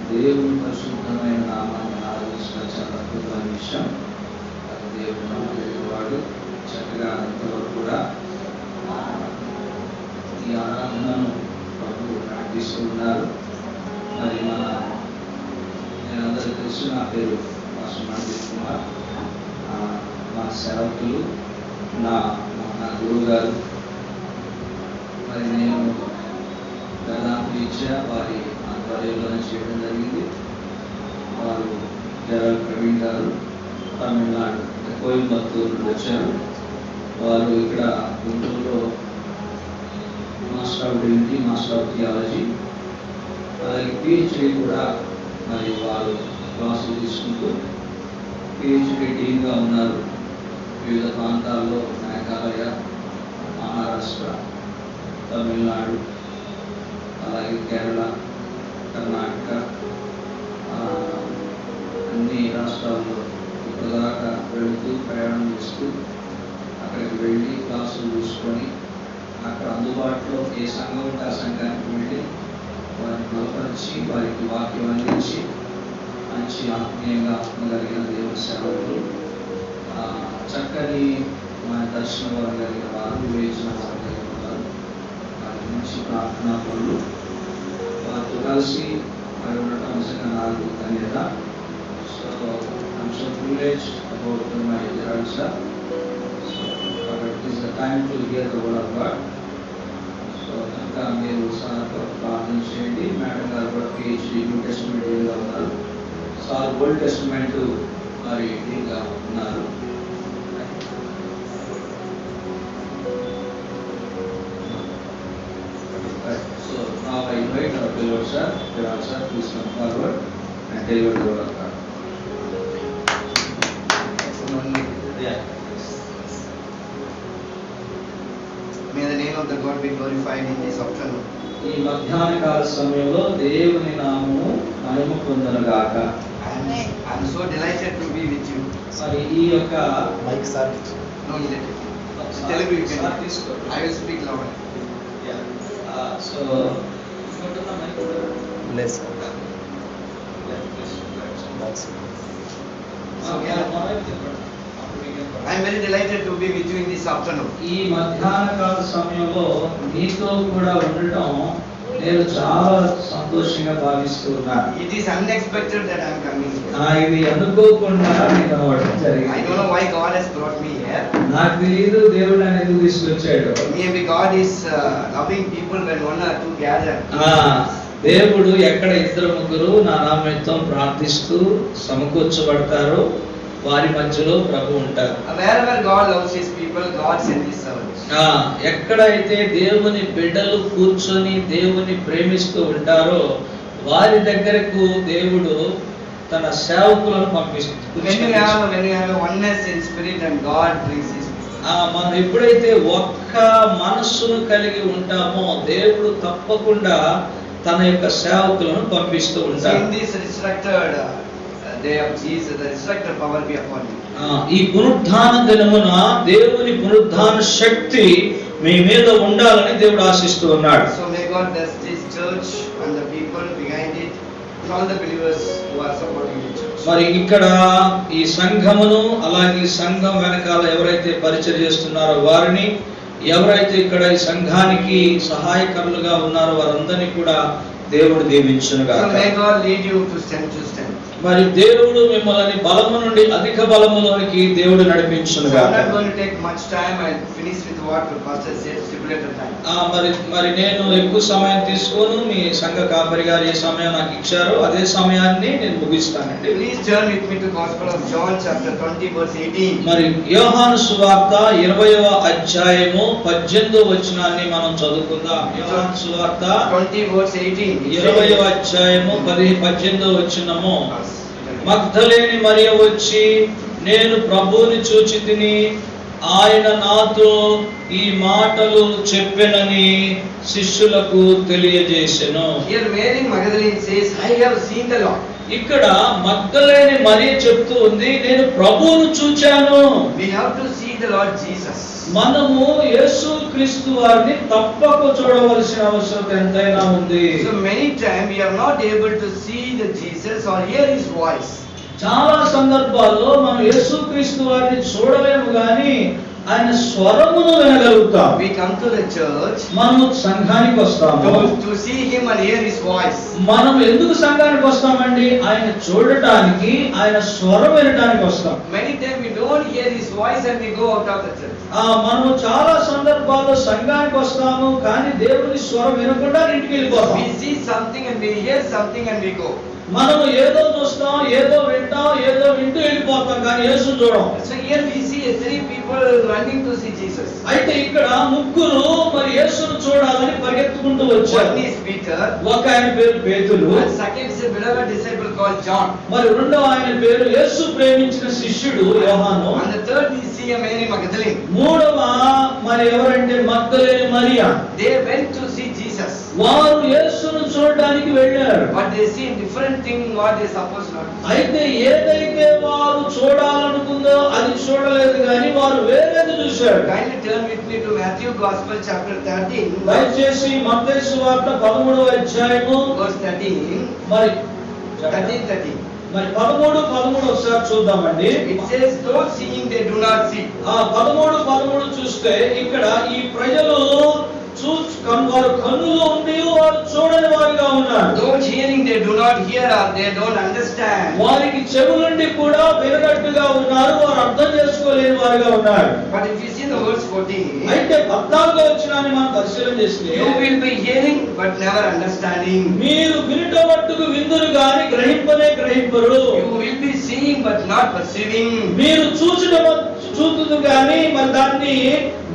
దేవుని పరిశుద్ధమైన నామాన్ని ఆరాధించడం చాలా అద్భుతమైన విషయం. అది దేవుడు నమ్మకమైన వాడు. చక్కగా ఇంతవరకు కూడా ఈ ఆరాధనను ప్రభు ప్రార్థిస్తూ ఉన్నారు. మరి నేనందరూ తెలుసు, నా పేరు మాస్టర్ మంజీత్ కుమార్. మా సేవకులు నా గురువు గారు. మరి నేను వేదాంత విద్య వారి ఆధ్వర్యంలోనే చేయడం జరిగింది. వారు జరల్ ప్రవీణ్ గారు తమిళనాడు కోయంబత్తూరు నుండి వచ్చారు. వారు ఇక్కడ గుంటూరులో master of degree, master of theology, అలాగే పిహెచ్డి కూడా మరి వారు క్లాసులు తీసుకుంటూ పిహెచ్డి డీన్గా ఉన్నారు. వివిధ ప్రాంతాల్లో మేఘాలయ, మహారాష్ట్ర, తమిళనాడు, అలాగే కేరళ, కర్ణాటక, అన్ని రాష్ట్రాల్లో ఇప్పటిదాకా వెళుతూ ప్రయాణం చేస్తూ అక్కడికి వెళ్ళి క్లాసులు చూసుకొని అక్కడ అందుబాటులో ఏ సంఘం ఉంటే ఆ సంఘానికి వెళ్ళి వారిని బలపరిచి వారికి వాక్యం అందించి మంచి ఆత్మీయంగా కలిగిన దేవుని సేవకులు, చక్కని మన దర్శనం వారు కలిగిన వారు, వివేచన వారు కలిగిన వారు, వారి మంచి ప్రార్థనా పనులు, వారితో కలిసి మరి ఉండటం నిజంగా నాకు ధన్యత. So I'm so privileged about my జరల్ sir. So it is the time to hear the word of God. So కనుక మీరు సార్తో ప్రార్థన చేయండి. మేడం గారు కూడా పిహెచ్డి న్యూ టెస్టిమెంట్ డీన్గా ఉన్నారు. సార్ ఓల్డ్ టెస్టిమెంట్ మరి డీన్గా ఉన్నారు. So now I invite our fellow sir, Gerald sir, please come forward and deliver the word of God. Yeah. May the name of the God be glorified in this afternoon. ఈ మధ్యాహ్న కాల సమయంలో దేవుని నామము మహిమ పొందునుగాక. I am so delighted to be with you. మరి ఈ యొక్క Mike sir. No, Telugu you can. I will speak louder. Yeah. So Less. I am very delighted to be with you in this afternoon. ఈ మధ్యాహ్న కాల సమయంలో మీతో కూడా ఉండటం నేను చాలా సంతోషంగా భావిస్తూ ఉన్నాను. It is unexpected that I am coming here. ఇది అనుకోకుండా నేను రావడం జరిగింది. I don't know why God has brought me here. నాకు తెలియదు దేవుడు నన్ను ఎందుకు తీసుకొచ్చాడు. Maybe God is loving people when one or two gather. దేవుడు ఎక్కడ ఇద్దరు ముగ్గురు నా నామముతో ప్రార్థిస్తూ సమకూర్చబడతారో వారి మధ్యలో ప్రభు ఉంటారు. Wherever God loves his people, God sends his servants. ఎక్కడైతే దేవుని బిడ్డలు కూర్చొని దేవుని ప్రేమిస్తూ ఉంటారో వారి దగ్గరకు దేవుడు తన సేవకులను పంపిస్తాడు. When you have a oneness in spirit and God brings his people. మనం ఎప్పుడైతే ఒక్క మనస్సును కలిగి ఉంటామో దేవుడు తప్పకుండా తన యొక్క సేవకులను పంపిస్తూ ఉంటాడు. In this resurrected day of Jesus, the resurrected power be upon you. ఈ పునరుద్ధాన దినమున దేవుని పునరుద్ధాన శక్తి మీ మీద ఉండాలని దేవుడు ఆశిస్తూ ఉన్నాడు. So may God bless this church and the people behind it and all the believers who are supporting the church. మరి ఇక్కడ ఈ సంఘమును అలాగే సంఘం వెనకాల ఎవరైతే పరిచయం చేస్తున్నారో వారిని, ఎవరైతే ఇక్కడ ఈ సంఘానికి సహాయకరులుగా ఉన్నారో వారందరినీ కూడా దేవుడు దీవించునుగాక. So may God lead you to strength to strength. మరి దేవుడు మిమ్మల్ని బలము నుండి అధిక బలములోనికి దేవుడు నడిపించునుగాక. I'm not going to take much time. I'll finish with what the pastor said, stipulated time. మరి నేను ఎక్కువ సమయం తీసుకోను. మీ సంఘ కాపరి గారు ఏ సమయం నాకు ఇచ్చారో అదే సమయాన్ని నేను ముగిస్తానండి. Please turn with me to Gospel of John chapter 20 verse 18. మరి యోహాను సువార్త 20వ అధ్యాయము 18వ వచనాన్ని మనం చదువుకుందాం. యోహాను సువార్త 20 verse 18. 20వ అధ్యాయము 18వ వచనము. మగ్దలేని మరియ వచ్చి నేను ప్రభువుని చూచి తిని ఆయన నాతో ఈ మాటలు చెప్పెనని శిష్యులకు తెలియజేసెను. Here Mary Magdalene says, I have seen the Lord. ఇక్కడ మగ్దలేని మరియ చెప్తూ ఉంది, నేను ప్రభువును చూచాను. We have to see the Lord Jesus. మనము యేసు క్రీస్తు వారిని తప్పక చూడవలసిన అవసరం ఎంతైనా ఉంది. So many times we are not able to see the Jesus or hear his voice. చాలా సందర్భాల్లో మనం యేసు క్రీస్తు వారిని చూడలేము గాని ఆయన స్వరమును వినగలుగుతాం. We come to the church మనం సంఘానికి వస్తాము to see him and hear his voice. మనం ఎందుకు సంఘానికి వస్తామండి? ఆయన చూడటానికి, ఆయన స్వరం వినడానికి వస్తాం. Many times we don't hear his voice and we go out of the church. మనం చాలా సందర్భాల్లో సంఘానికి వస్తాము కానీ దేవుని స్వరం వినకుండా ఇంటికి వెళ్ళిపోతాం. We see something and we hear something and we go. మనం ఏదో చూస్తాం, ఏదో వింటాం, ఏదో వింటూ వెళ్ళిపోతాం కానీ యేసు చూడం. So here we see three people running to see Jesus. అయితే ఇక్కడ ముగ్గురు మరి యేసును చూడాలని పరిగెత్తుకుంటూ వచ్చారు. One is Peter. ఒక ఆయన పేరు పేతురు. And second is a beloved disciple called John. మరి రెండో ఆయన పేరు యేసు ప్రేమించిన శిష్యుడు యోహాను. And the third we see a Mary Magdalene. మూడవ మరి ఎవరంటే మగ్దలేని Mariya. They went to see Jesus. వారు యేసును చూడడానికి వెళ్ళారు. But they see different thing what they supposed not. అయితే ఏదైతే వారు చూడాలనుకుందో అది చూడలేదు కానీ వారు వేరేది చూశారు. Kindly turn with me to Matthew Gospel chapter 13. దయచేసి మత్తయి సువార్త 13వ అధ్యాయము Verse 13. మరి 13. మరి 13 ఒకసారి చూద్దామండి. It says, those seeing they do not see. ఆ 13 చూస్తే ఇక్కడ ఈ ప్రజలు వారు కన్నులు ఉండి వారు చూడని వారిగా ఉన్నారు. Those hearing they do not hear or they don't understand. వారికి చెవులుండి కూడా విననట్టుగా ఉన్నారు, వారు అర్థం చేసుకోలేని వారిగా ఉన్నారు. But if you see the verse 14, అయితే 14వ వచనాన్ని మనం పరిశీలన చేస్తే, you will be hearing but never understanding. మీరు వినుట మట్టుకు విందురు గాని గ్రహింపరు. You will be seeing but not perceiving. మీరు చూచుదు గాని మరి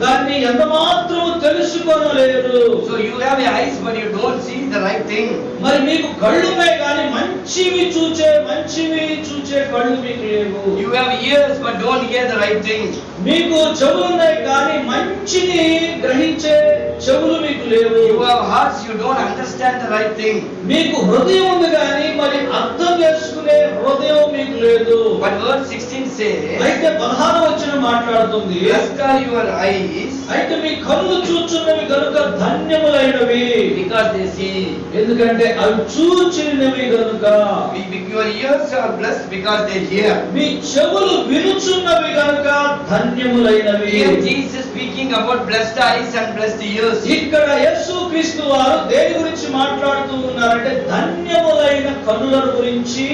దాన్ని ఎంత మాత్రము తెలుసుకోనలేరు. So you have eyes but you don't see the right thing. మరి మీకు కళ్ళున్నాయి కానీ మంచివి చూచే కళ్ళు మీకు లేవు. You have ears but don't hear the right thing. మీకు చెవులున్నాయి కానీ మంచిని గ్రహించే చెవులు మీకు లేవు. You have hearts, you don't understand the right thing. మీకు హృదయం ఉంది కానీ మరి అర్థం చేసుకునే హృదయం మీకు లేదు. But verse 16 says, అయితే 16వ వచనం మాట్లాడుతుంది, blessed are your eyes అయితే మీ కళ్ళు చూచున్నవి కనుక ధన్యములైనవి, because they see. ఎందుకంటే అవి చూచినవి కనుక. Your ears are blessed because they hear. మీ చెవులు వినుచున్నవి కనుక ధన్యములైనవి. Here Jesus speaking about blessed eyes and blessed ears. ఇక్కడ యేసు క్రీస్తు వారు దేని గురించి మాట్లాడుతూ ఉన్నారంటే ధన్యములైన కన్నుల గురించి,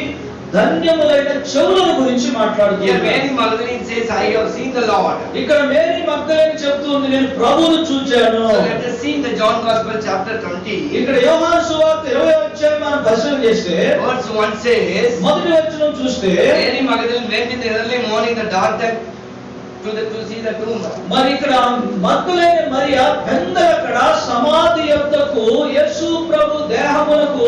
ధన్యములైన చెవుల గురించి Here మాట్లాడుతున్నారు. Mary Magdalene says, I have seen the Lord. ఇక్కడ మేరీ మగ్దలేని చెప్తుంది, నేను ప్రభువును చూచాను. So let us see in the John Gospel chapter 20. ఇక్కడ యోహాను సువార్త 20వ అధ్యాయం మనం పరిశీలన చేస్తే Verse 1 says, మొదటి వచనం చూస్తే, Mary Magdalene went in the early morning, the dark time, to see the tomb. మరి ఇక్కడ మగ్దలేని మరియ పెందలక్కడ సమాధి యొద్దకు యేసు ప్రభు దేహమునకు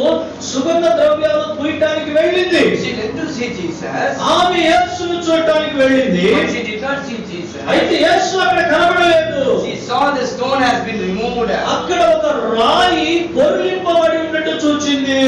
సుగంధ ద్రవ్యాలు పూయటానికి వెళ్ళింది. She went to see Jesus. ఆమె యేసును చూడటానికి వెళ్ళింది. But she did not see Jesus. అయితే యేసు అక్కడ కనబడలేదు. She saw the stone has been removed. అక్కడ ఒక రాయి పొర్లింపబడి ఉన్నట్టు చూచింది.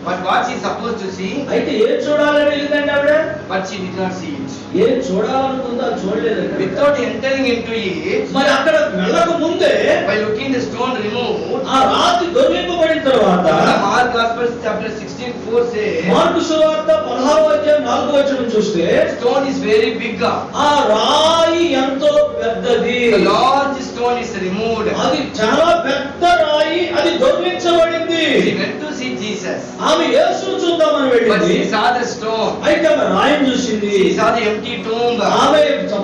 But what she supposed to see? అయితే ఏం చూడాలని వెళ్ళిందండి ఆవిడ? But she did not see it. ఏం చూడాలనుకుందో అది చూడలేదండి. Without entering into it, మరి అక్కడ వెళ్ళక ముందే by looking the stone removed, ఆ రాతి దొర్లింపబడిన తర్వాత the Mark Gospel chapter 16:4 says, mark సువార్త 16వ అధ్యాయం 4వ వచనం చూస్తే, stone is very big. ఆ రాయి ఎంతో పెద్దది. The large stone is removed. అది చాలా పెద్ద రాయి, అది దొర్లించబడింది. She went to see Jesus. ఆమె యేసును చూద్దామని But వెళ్ళింది. she saw the stone. అయితే ఆమె రాయిని చూసింది. She saw the empty tomb. ఆమె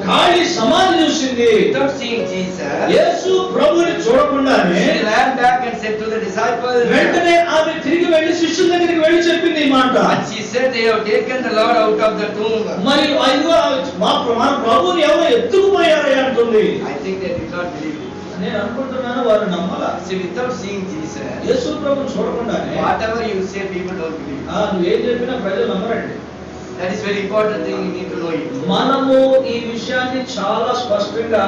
ఖాళీ సమాధి చూసింది. Without seeing Jesus, యేసు ప్రభువుని చూడకుండానే she ran back and said to the disciples, వెంటనే ఆమె తిరిగి వెళ్లి శిష్యుల దగ్గరికి వెళ్లి చెప్పింది ఈ మాట. and she said, they have taken the Lord out of the tomb. మరి అయ్యో మన ప్రభువుని ఎవరు ఎత్తుకుపోయారే అంటుంది. I think they did not believe it. నేను అనుకుంటున్నాను వారు నమ్మలా. See, without seeing Jesus, యేసు ప్రభువుని చూడకుండానే whatever you say, people don't believe. నువ్వేం చెప్పినా ప్రజలు నమ్మరండి. That is very important thing, you need to know it. మనము ఈ విషయాన్ని చాలా స్పష్టంగా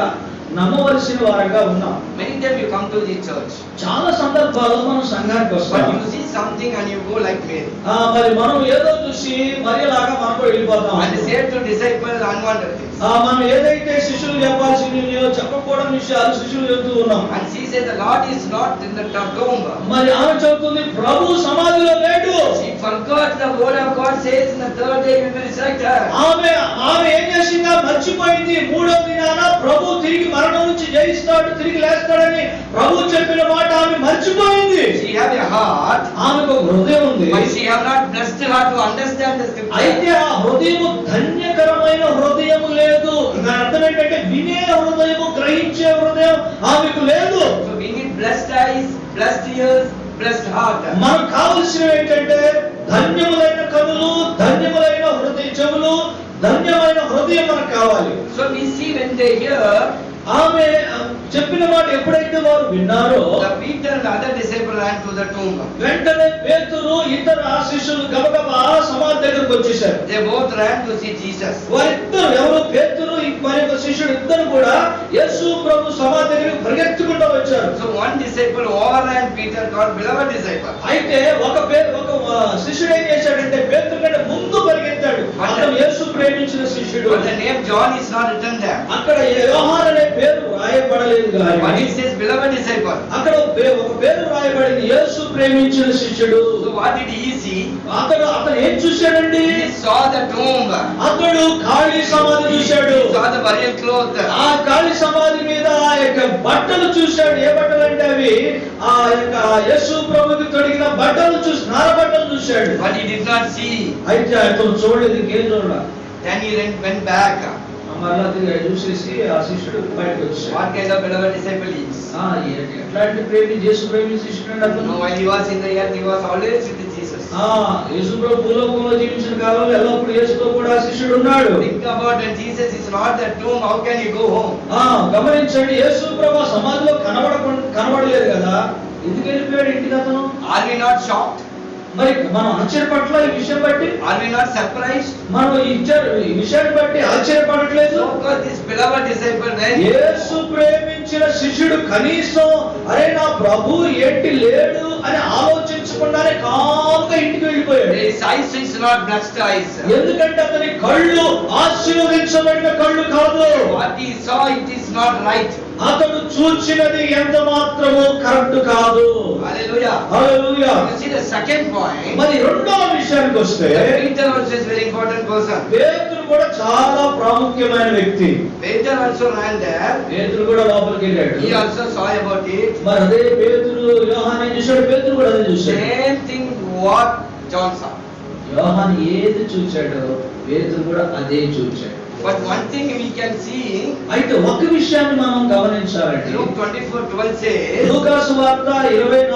నమ్మవలసిన వారంగా ఉన్నాం. Many times you come to the church, చాలా సందర్భాల్లో మనం సంఘానికి but వస్తాం. you see something and you go like Mary. మరి మనం ఏదో చూసి మరియలాగా మనం కూడా వెళ్ళిపోతాం. And say to disciples unwanted things. మనం ఏదైతే శిష్యులు చెప్పాల్సినయో చెప్పకూడని విషయాలు శిష్యులు చెప్తూ ఉన్నాం. And she said the Lord is not in the tomb. మరి ఆమె చెబుతుంది ప్రభు సమాధిలో లేడు. She forgot the word of God says in the third day we will resurrect her. ఆమె ఏం చేసిందా మర్చిపోయింది. మూడో దినాన ప్రభు తిరిగి మరణం నుంచి జయిస్తాడు, తిరిగి లేస్తాడని ప్రభు చెప్పిన మాట ఆమె మర్చిపోయింది. She have a heart. ఆమెకు ఒక హృదయం ఉంది. But she have not blessed her to understand the scripture. అయితే ఆ హృదయము ధన్యకరమైన హృదయము లేదు. దాని అర్థం ఏంటంటే వినే హృదయము, గ్రహించే హృదయం ఆమెకు లేదు. So we need blessed eyes, blessed ears, blessed heart. మనకు కావలసినవి ఏంటంటే ధన్యములైన కనులు, ధన్యములైన హృదయ చెవులు, ధన్యమైన హృదయం మనకు కావాలి. So we see when they hear, ఆమె చెప్పిన మాట ఎప్పుడైతే వారు విన్నారో the Peter and other disciple ran to the tomb. వెంటనే పేతురు ఇతర శిష్యులు గబగబా సమాధి దగ్గరకు వచ్చేసారు. They both ran to see Jesus. వారిద్దరు ఎవరు పేతురు మరి ఒక శిష్యుడు ఇద్దరు కూడా యేసు ప్రభు సమాధి దగ్గరికి పరిగెత్తుకుంటూ వచ్చారు. So one disciple overran Peter, called beloved disciple. అయితే ఒక శిష్యుడు ఏం చేశాడంటే పేతురు కంటే ముందు పరిగెత్తాడు. అతను యేసు ప్రేమించిన శిష్యుడు. But the name John is not written there. అక్కడ యోహాను అనే పేరు రాయబడలేదు But కానీ it says beloved disciple. అక్కడ ఒక పేరు రాయబడింది యేసు ప్రేమించిన శిష్యుడు. So what did he see? అతను ఏం చూశాడండి? He saw the tomb. అతడు ఖాళీ సమాధి చూశాడు. He saw the burial cloth. ఆ ఖాళీ సమాధి మీద ఆ యొక్క బట్టలు చూశాడు. ఏ బట్టలు అంటే అవి ఆ యొక్క యేసు ప్రభువుకి తొడిగిన బట్టలు చూసి నార బట్టలు చూశాడు. But he did not see. అయితే అతను చూడలేదు, ఇంకేం చూడాల. Then he went back. మరలా తిరిగి చూసేసి ఆ శిష్యుడు బయటకు వచ్చాడు. What kind of beloved disciple he is? ఎట్లాంటి యేసు ప్రేమించిన శిష్యుడు అంటే అతను. No, while he was in the earth, he was always with Jesus. యేసు ప్రభు భూలోకంలో జీవించిన కాలంలో ఎల్లప్పుడూ యేసుతో కూడా శిష్యుడు ఉన్నాడు. Think about when Jesus is not the tomb, how can he go home? గమనించండి, యేసు ప్రభు సమాధిలో కనబడలేదు కదా, ఎందుకు వెళ్ళిపోయాడు ఇంటికి అతను? Are we not shocked? మరి మనం ఆశ్చర్యపట్ల ఈ విషయం బట్టి? Are we not surprised? మనం ఈ విషయాన్ని బట్టి ఆశ్చర్యపడట్లేదు. So because this beloved disciple when యేసు ప్రేమించిన శిష్యుడు కనీసం అరే నా ప్రభు ఏంటి లేడు అని ఆలోచించకుండానే కాముగా ఇంటికి వెళ్ళిపోయాడు. his eyes is not blessed eyes. ఎందుకంటే అతని కళ్ళు ఆశీర్వదించబడిన కళ్ళు కాదు. What he saw, it is not right. అతడు చూచినది ఎంత మాత్రము కరెక్ట్ కాదు. Hallelujah. Hallelujah. You see the second point. మరి రెండవ విషయానికి వస్తే Peter also is very important person. పేతురు కూడా చాలా ప్రాముఖ్యమైన వ్యక్తి. Peter also ran there. పేతురు కూడా లోపలికి వెళ్ళాడు. He also saw about it. మరి అదే పేతురు యోహాను ఏం చూశాడు? పేతురు కూడా అదే చూశాడు. Same thing what John saw. యోహాను ఏది చూశాడో పేతురు కూడా అదే చూశాడు. But one thing we can see, అయితే ఒక విషయాన్ని మనం గమనించాలండి. Luke 24:12 says, లూకా సువార్త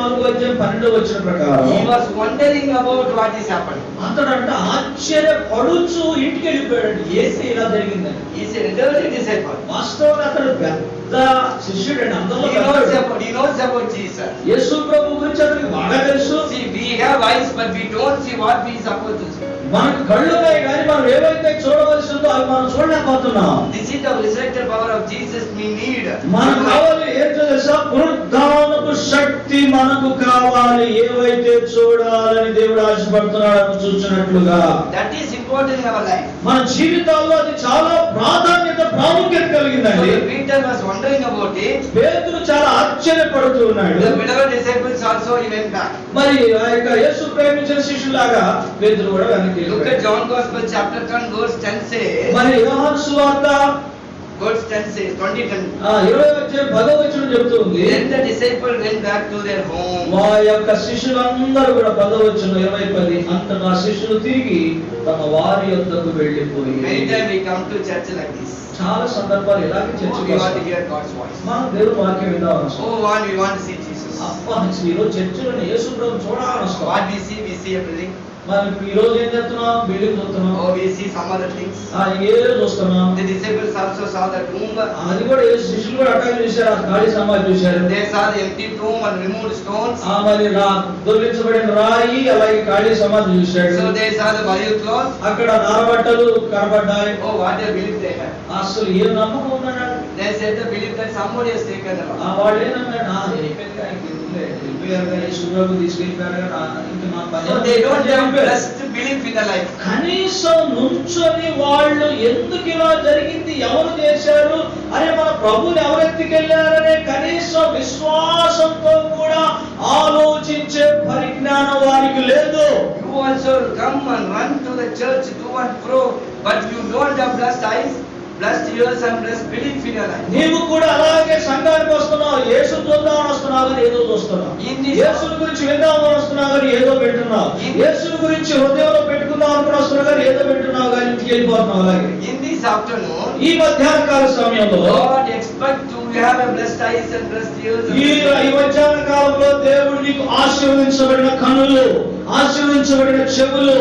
24:12 ప్రకారం he was wondering about what is happening. అతడంట ఆశ్చర్యపడుచు ఇంటికి వెళ్ళిపోయాడు. ఏసి ఇలా జరిగిందని. He is a elderly disciple. వాస్తవంగా అతడు పెద్ద శిష్యుడండి. అందరిలో He knows about Jesus. యేసు ప్రభు గురించి అతనికి బాగా తెలుసు. See, we have eyes, but we don't see what we are supposed to see. మనకు కళ్ళు ఉన్నాయి కానీ మనం ఏవైతే చూడవలసి ఉందో అవి మనం చూడలేకపోతున్నాం. This is the resurrected power of Jesus we need. మనకు కావాలి ఏంటో తెలుసా? పునరుద్ధానపు శక్తి మనకు కావాలి. ఏవైతే చూడాలని దేవుడు ఆశపడుతున్నాడని చూసినట్లుగా That is important in our life. మన జీవితాల్లో అది చాలా ప్రాముఖ్యత కలిగిందండి. So Peter was wondering about it. పేతురు చాలా ఆశ్చర్యపడుతూ ఉన్నాడు. The beloved disciples also he went back. మరి ఆ యొక్క యేసు ప్రేమించిన శిష్యులాగా పేతురు కూడా వెనక్కి Look at వెళ్ళాడు. John Gospel chapter 10 verse 10 says. మరి యోహాను సువార్త Verse 10 says 20:10. 20:10 చెప్తుంది. Then the disciples went back to their home. మా యొక్క శిష్యులందరూ కూడా 20:10 అంతటా శిష్యులు తిరిగి తమ వారి యొద్దకు వెళ్ళిపోయి. Many times we come to church like this. చాలా సందర్భాలు ఇలాగే Oh, చర్చకు we want to వస్తాం. hear God's voice. మనం దేవుని వాక్యం విందామని వస్తాం. Oh, we want to see Jesus. అబ్బా ఈరోజు చర్చిలో యేసు ప్రభువుని చూడాలని వస్తాం. What we see everything. మనం ఈ రోజు ఏం చేస్తున్నాం? బిల్డింగ్ చూస్తున్నాం, Oh, we see some other things. ఏదో చూస్తున్నాం. The disciples also saw the tomb. అది కూడా శిష్యులు కూడా అట్లా చూశారు, ఆ ఖాళీ సమాధి చూశారు. They saw the empty tomb and removed stones. మరి దొర్లించబడిన రాయి అలాగే ఖాళీ సమాధి చూశాడు. So they saw the burial cloth. అక్కడ నారబట్టలు కనబడ్డాయి. Oh, what a belief they had. అసలు ఏ నమ్మకం ఉన్నాడు? They said the belief that somebody has taken them. వాళ్ళు ఏమన్నాడు? తీసుకెళ్ళిపోయారు. So they don't have blessed belief in the life. కనీసం నుంచొని వాళ్ళు ఎందుకు ఇలా జరిగింది, ఎవరు చేశారు, అరే మన ప్రభువుని ఎవరు ఎత్తుకెళ్లారనే కనీసం విశ్వాసంతో కూడా ఆలోచించే పరిజ్ఞానం వారికి లేదు. You also come and run to the church to and fro, but you don't have blessed eyes, blessed ears and blessed belief in your life. నీవు కూడా అలాగే సంఘానికి వస్తున్నావు, యేసు చూద్దామని వస్తున్నావు కానీ ఏదో చూస్తున్నావు, యేసుని గురించి విందామని వస్తున్నావు కానీ ఏదో పెట్టున్నావు, యేసుని గురించి హృదయంలో పెట్టుకుందాం అనుకుని వస్తున్నావు కానీ ఏదో పెట్టున్నావు కానీ ఇంటికి వెళ్ళిపోతున్నావు. అలాగే In this afternoon, ఈ మధ్యాహ్న కాల సమయంలో God expect to have a blessed eyes and blessed ears. ఈ మధ్యాహ్న కాలంలో దేవుడు నీకు ఆశీర్వదించబడిన కన్నులు, ఆశీర్వదించబడిన చెవులు,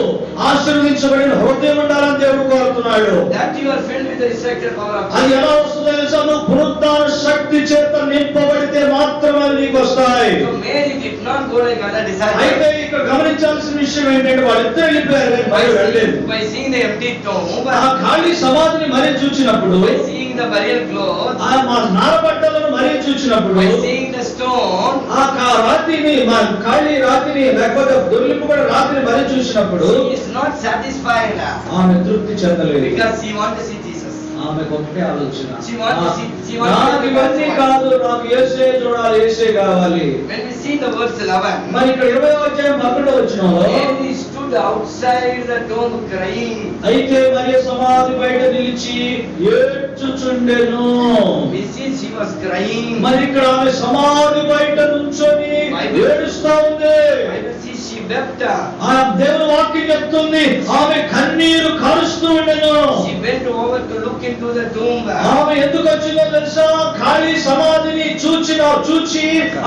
ఆశీర్వదించబడిన హృదయం ఉండాలని దేవుడు కోరుతున్నాడు. That you are filled with the resurrected power of God. అది ఎలా వస్తుందో తెలుసా? నువ్వు పునరుద్ధాన శక్తి చేత నింపబడితే మాత్రమే నీకు వస్తాయి. So Mary did not go like other అయితే disciples. ఇక్కడ గమనించాల్సిన విషయం ఏంటంటే వాళ్ళిద్దరు వెళ్ళిపోయారు కానీ బయట వెళ్ళలేదు. By seeing the empty tomb, ఆ ఖాళీ సమాధిని మరీ చూచినప్పుడు, by seeing the burial cloth, ఆ మా నారబట్టలను మరీ చూచినప్పుడు, by seeing the stone, ఆ రాతిని, మా ఖాళీ రాతిని లేకపోతే దొర్లింపబడిన రాతిని మరీ చూసినప్పుడు she is not satisfied ఆమె తృప్తి చెందలేదు. because she wants to see Jesus. ఆమెకు ఒకటే ఆలోచన, She wants to see నాకు ఇవన్నీ కాదు, నాకు యేసే చూడాలి, యేసే కావాలి. When we see the verse 11, మరి ఇక్కడ 20వ అధ్యాయం 11వ వచనంలో Mary stood outside the tomb crying. అయితే మరియ సమాధి బయట నిలిచి ఏడ్చుచుండెను. We see she was crying. మరి ఇక్కడ ఆమె సమాధి బయట నుంచొని ఏడుస్తా ఉంది. Bible says she wept. ఆ దేవుని వాక్యం చెప్తుంది ఆమె కన్నీరు కారుస్తూ ఉండెను. She went over to look into the tomb. ఆమె ఎందుకు వచ్చిందో తెలుసా? ఖాళీ సమాధిని చూచి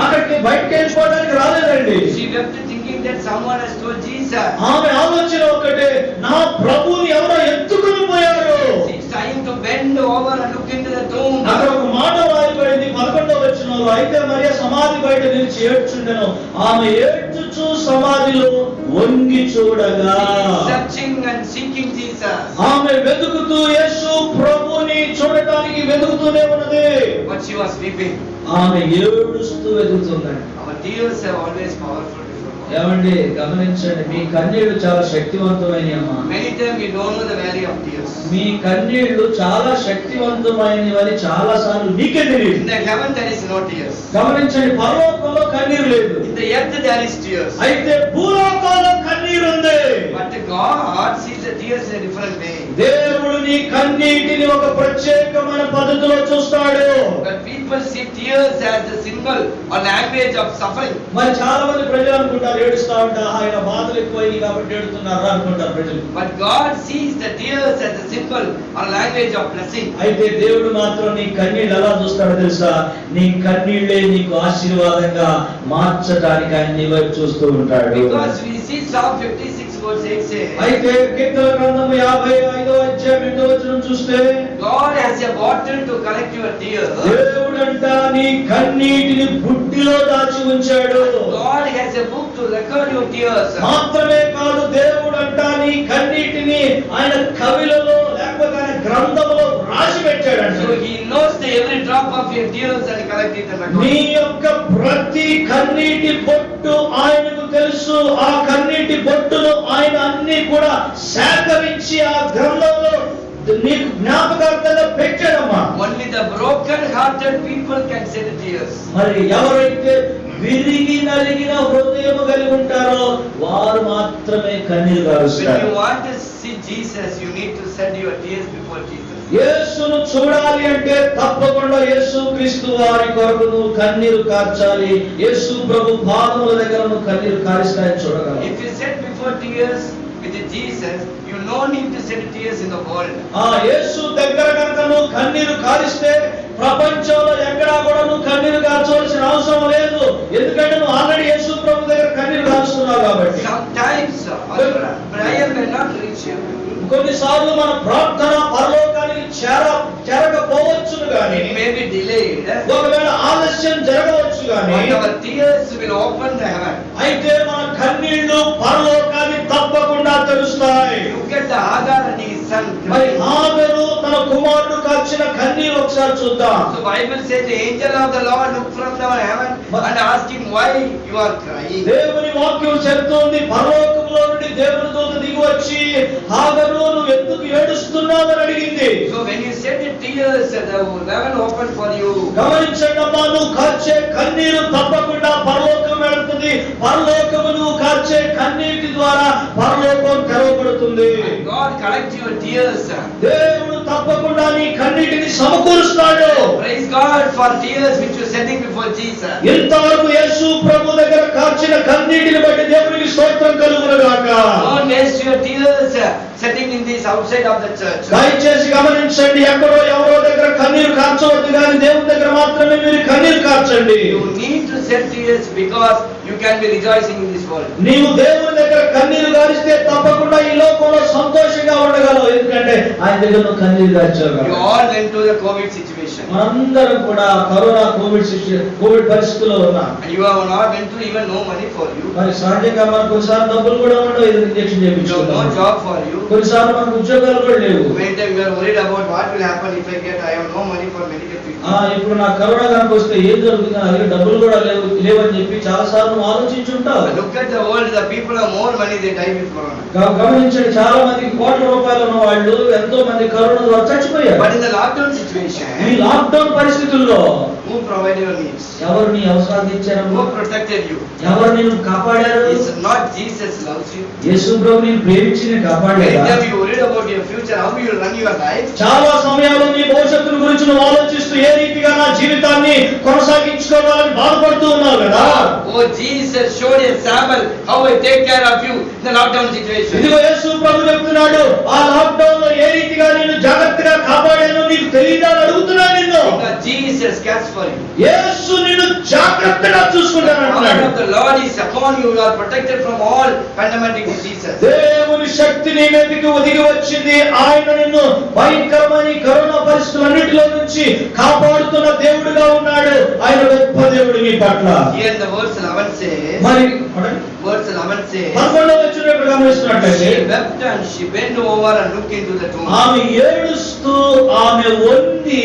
అక్కడికి బయటకు వెళ్ళిపోవడానికి రాలేదండి. She wept thinking that someone has told Jesus. ఆమె ఆలోచన ఒకటే, నా ప్రభువుని ఎవరో ఎత్తుకుని పోయారు. She's trying to bend over and look into the tomb. అక్కడ ఒక మాట రాయబడింది 11వ వచనంలో, అయితే మరియ సమాధి బయట నిలిచి ఏడ్చుండెను. ఆమె ఏడ్చుచు సమాధిలో వంగి చూడగా, Searching and seeking Jesus. ఆమె వెతుకుతూ యేసు ప్రభువుని చూడటానికి వెతుకుతూనే ఉన్నది. But she was weeping. ఆమె ఏడుస్తూ వెతుకుతుందండి. Our tears are always powerful before God. ఏమండి గమనించండి, మీ కన్నీళ్లు చాలా శక్తివంతమైనవి అమ్మా. Many times we don't know the value of tears. మీ కన్నీళ్లు చాలా శక్తివంతమైనవని చాలా సార్లు మీకే తెలియదు. In the heaven there is no tears. గమనించండి, పరలోకంలో కన్నీరు లేదు, In the earth there is tears. అయితే భూలోకంలో కన్నీరు ఉంది. But God sees the tears in a different way. దేవుడు నీ కన్నీటిని ఒక ప్రత్యేకమైన పద్ధతిలో చూస్తాడు. But people see tears as the symbol or language of suffering. మరి చాలా మంది ప్రజలు అనుకుంటారు, ఏడుస్తా ఉంటా ఆయన బాధలు ఎక్కువైంది కాబట్టి ఏడుతున్నారు అనుకుంటారు ప్రజలు. But God sees the tears as a symbol or language of blessing. అయితే దేవుడు మాత్రం నీ కన్నీళ్ళు ఎలా చూస్తాడో తెలుసా? నీ కన్నీళ్లే నీకు ఆశీర్వాదంగా మార్చడానికి ఆయన నీ వైపు చూస్తూ ఉంటాడు. Because we see Psalm 56 verse 8 says, అయితే కీర్తన గ్రంథం 55వ అధ్యాయం 8వ వచనం చూస్తే, God has a bottle to collect your tears. దేవుడంట నీ కన్నీటిని బుడ్డిలో దాచి ఉంచాడు. God has a book to record your tears. మాత్రమే కాదు, దేవుడంట నీ కన్నీటిని ఆయన కవిలలో లేకపోతే ఆయన గ్రంథంలో రాసి పెట్టాడంట. So he knows the every drop of your tears and collect it and record నీ it. యొక్క ప్రతి కన్నీటి బొట్టు ఆయనకు తెలుసు. ఆ కన్నీటి బొట్టును ఆయన అన్ని కూడా సేకరించి ఆ గ్రంథంలో నీకు జ్ఞాపకార్థంగా పెట్టాడమ్మా. Only the broken hearted people can shed tears. మరి ఎవరైతే విరిగి నలిగిన హృదయం కలిగి ఉంటారో వారు మాత్రమే కన్నీరు When గారుస్తారు. you want to see Jesus, you need to shed your tears before Jesus. యేసును చూడాలి అంటే తప్పకుండా యేసు క్రీస్తు వారి కొరకు నువ్వు కన్నీరు కార్చాలి. యేసు ప్రభు పాదముల దగ్గర నువ్వు కన్నీరు కారిస్తాయని చూడగలవు. If you shed before tears with Jesus, you no need to shed tears in the world. ఆ యేసు దగ్గర కనుక నువ్వు కన్నీరు కారిస్తే ప్రపంచంలో ఎక్కడా కూడా నువ్వు కన్నీరు కార్చవలసిన అవసరం లేదు. ఎందుకంటే నువ్వు ఆల్రెడీ యేసు ప్రభు దగ్గర కన్నీరు కన్నీరు కారుస్తున్నావు కాబట్టి. Sometimes our prayer may not reach you. కొన్నిసార్లు మన ప్రార్థన పరలోకానికి చేరకపోవచ్చును గాని, It may be delayed. ఒకవేళ ఆలస్యం జరగవచ్చు గాని, But our tears will open the heaven. అయితే మన కన్నీళ్లు పరలోకాన్ని తప్పకుండా తెరుస్తాయి. Look at the Hagar and his son. మరి హాగరు తన కుమారుడు కాచిన కన్నీరు ఒకసారి చూద్దాం. So Bible says the angel of the Lord looked from the heaven and asked him, why you are crying? దేవుని వాక్యం చెప్తోంది, పరలోకంలో నుండి దేవుని దూత దిగి వచ్చి హాగరు నువ్వు ఎందుకు ఏడుస్తున్నావని అడిగింది. So when you shed the tears, the heaven opened for you. గమనించండి అమ్మా, నువ్వు కార్చే కన్నీరు తప్పకుండా పరలోకం వెళుతుంది. పరలోకము నువ్వు కార్చే కన్నీటి ద్వారా పరలోకం తెరవబడుతుంది. God collect your tears. దేవుడు తప్పకుండా నీ కన్నీటిని సమకూరుస్తాడు. Praise God for tears which you sending before Jesus. ఇంతవరకు యేసు ప్రభు దగ్గర కార్చిన కన్నీటిని బట్టి దేవునికి స్తోత్రం కలుగును గాక. Don't waste your tears sitting in this outside of the church. దయచేసి గమనించండి, ఎక్కడో ఎవరో దగ్గర కన్నీరు కార్చవద్దు కానీ దేవుని దగ్గర మాత్రమే మీరు కన్నీరు కార్చండి. You need to shed tears because you can be rejoicing in this world. నీవు దేవుని దగ్గర కన్నీరు గారిస్తే తప్పకుండా ఈ లోకంలో సంతోషంగా ఉండగలవు. ఎందుకంటే ఆయన దగ్గర నువ్వు కన్నీరు గార్చావు. You all went to the COVID situation. మనందరం కూడా కరోనా కోవిడ్ పరిస్థితుల్లో ఉన్నాం. And you have not went to even no money for you. మరి సహజంగా మనకు కొన్నిసార్లు డబ్బులు కూడా ఉండవు, ఇది injection You have no చేయించుకుంటాం. job for you. కొన్నిసార్లు మనకు ఉద్యోగాలు కూడా లేవు. Many times you are worried about what will happen if I have no money for medical treatment. ఇప్పుడు నా కరోనా కనుక వస్తే ఏం జరుగుతుంది, నా దగ్గర డబ్బులు కూడా లేవని చెప్పి చాలా సార్లు నువ్వు ఆలోచించుంటావు. Look at the world, the people have more money, they die with corona. గమనించండి, చాలా మందికి కోట్ల రూపాయలు ఉన్న వాళ్ళు ఎంతో మంది కరోనా ద్వారా చచ్చిపోయారు. But in the lockdown situation, ఈ లాక్డౌన్ పరిస్థితుల్లో who provided your needs? ఎవరు నీ అవసరాలు తీర్చారు? Who protected you? ఎవరు నిన్ను కాపాడారు? It's not Jesus loves you. యేసు ప్రభు నిన్ను ప్రేమించి నిన్ను కాపాడలేదా? Anytime you worried about your future, how you will run your life? చాలా సమయాల్లో నీ భవిష్యత్తు గురించి నువ్వు ఆలోచిస్తూ ఏ రీతిగా నా జీవితాన్ని కొనసాగించుకోవాలని బాధపడుతూ ఉన్నావు కదా. Oh, Jesus showed a sample how I take care of you in the lockdown situation. ఇదిగో యేసు ప్రభు చెప్తున్నాడు, ఆ లాక్డౌన్ లో ఏ రీతిగా నిన్ను జాగ్రత్తగా కాపాడానో నీకు తెలియదా అని అడుగుతున్నాను నిన్ను. Because Jesus cares for you. యేసు నిన్ను జాగ్రత్తగా చూసుకుంటాను The అంటున్నాడు. power of the Lord is upon you. You are protected from all pandemic diseases. దేవుని శక్తి నీ మీదకి ఒదిగి వచ్చింది. ఆయన నిన్ను భయంకరమైన కరోనా పరిస్థితులన్నిటిలో నుంచి కాపాడుతున్న దేవుడిగా ఉన్నాడు. ఆయన గొప్ప దేవుడు నీ పట్ల. Here the verse 11 says, మరి verse 11 says, 11వ వచనం గమనిస్తున్నట్లయితే, she wept and she bent over and looked into the tomb. ఆమె ఏడుస్తూ ఆమె వంగి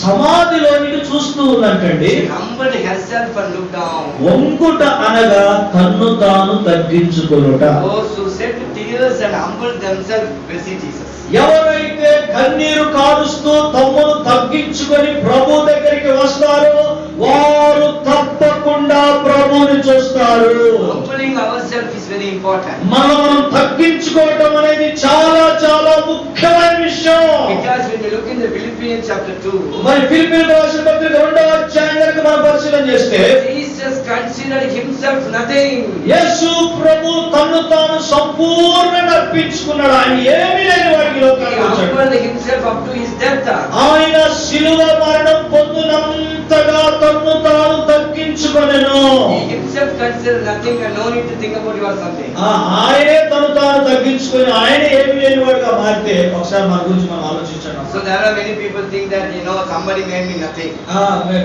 సమాధిలోనికి చూస్తూ ఉందంటండి. She humbled herself and looked down. వంగుట అనగా తన్ను తాను తగ్గించుకొనుట. Those who shed tears and humbled themselves will see Jesus. ఎవరైతే కన్నీరు కారుస్తూ తమ్మును తగ్గించుకొని ప్రభు దగ్గరికి వస్తారో వారు తప్పకుండా ప్రభువుని చూస్తారు. Humbling ourselves is very important. మనం తగ్గించుకోవటం అనేది చాలా చాలా ముఖ్యమైన విషయం. Because when you look in the Philippians chapter 2, మరి ఫిలిప్పీయులకు రాసిన పత్రిక 2వ అధ్యాయం కనుక మనం పరిశీలన చేస్తే, Jesus considered himself nothing. యేసు ప్రభు తన్ను తాను సంపూర్ణంగా అర్పించుకున్నాడు. ఆయన ఏమీ లేని వాడికి He లోకానికి వచ్చాడు. humbled himself up to his death. ఆయన శిలువ మరణం పొందినంతగా తన్ను తాను తగ్గించుకొనెను. He himself considered nothing and no need to think about you or something. ఆయనే తను తాను తగ్గించుకొని ఆయన ఏమి లేని వాడుగా మారితే ఒకసారి మన గురించి మనం ఆలోచించండి. So there are many people think that somebody made me nothing.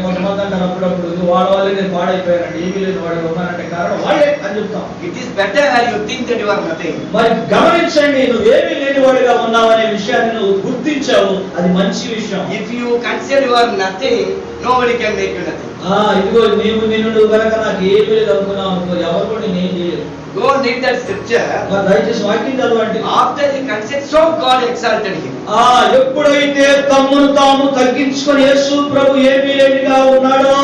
కొంతమంది అంటారు అప్పుడప్పుడు వాళ్ళ వాళ్ళే నేను పాడైపోయానండి, ఏమీ లేని వాడిగా ఉన్నానంటే కారణం వాళ్ళే అని చెప్తాం. It is better you think that you are nothing. మరి గమనించండి, నువ్వు ఏమీ లేని వాడిగా ఉన్నావనే విషయాన్ని నువ్వు గుర్తించావు, అది మంచి విషయం. If you consider you are nothing, nobody can make you nothing. ఇదిగో నువ్వు కనుక నాకు ఏమీ లేదు అనుకున్నావు అనుకో, ఎవరు కూడా నేను ఏం చేయలేదు. Go and read that scripture. దయచేసి వాక్యం చదవండి. After he considered, so God exalted him. ఎప్పుడైతే తమ్మును తాము తగ్గించుకొని యేసు ప్రభు ఏమీ లేనిగా ఉన్నాడో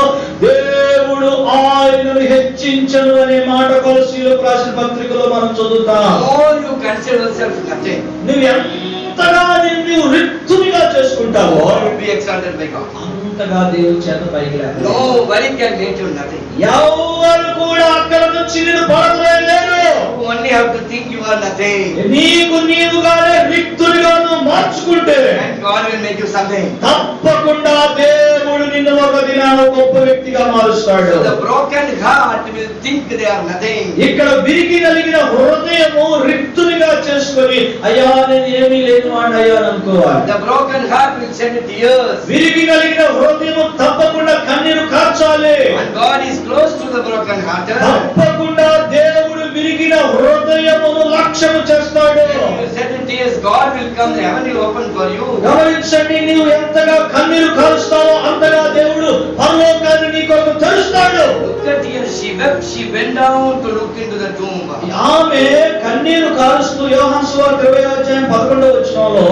దేవుడు ఆయనను హెచ్చించను అనే మాట కొలస్సీయులకు రాసిన పత్రికలో మనం చదువుతాం. All you consider yourself nothing, నువ్వు ఎంతగా నిన్ను రిక్తునిగా చేసుకుంటావో God will be exalted by God. అంతగా దేవుని చేత పైకి లేస్తాడు. Nobody can make you nothing. ఎవరు కూడా అక్కడ నుంచి నిన్ను పడలేరు. You only have to think you are nothing. నీవుగానే రిక్తునిగా నువ్వు మార్చుకుంటే And God will make you something. తప్పకుండా దేవుడు నిన్ను ఒక దినాన గొప్ప వ్యక్తిగా మారుస్తాడు. So the broken heart will think they are nothing. ఇక్కడ విరిగి నలిగిన హృదయము రిక్తునిగా చేసుకొని అయ్యా నేను ఏమీ లేని వాడిని అయ్యా అనుకోవాలి. The broken heart will shed tears. విరిగి నలిగిన హృదయము తప్పకుండా కన్నీరు కార్చాలి. And God is close to the broken hearted. తప్పకుండా దేవుడు విరిగిన హృదయమును లక్ష్యము చేస్తాడు. If you shed tears, God will come, the heaven will open for you. గమనించండి, నీవు ఎంతగా కన్నీరు కారుస్తావో అంతగా దేవుడు పరలోకాన్ని నీ కొరకు తెరుస్తాడు. Look at here, she wept, she went down to look into the tomb. ఆమె కన్నీరు కారుస్తూ యోహాను సువార్త 20:11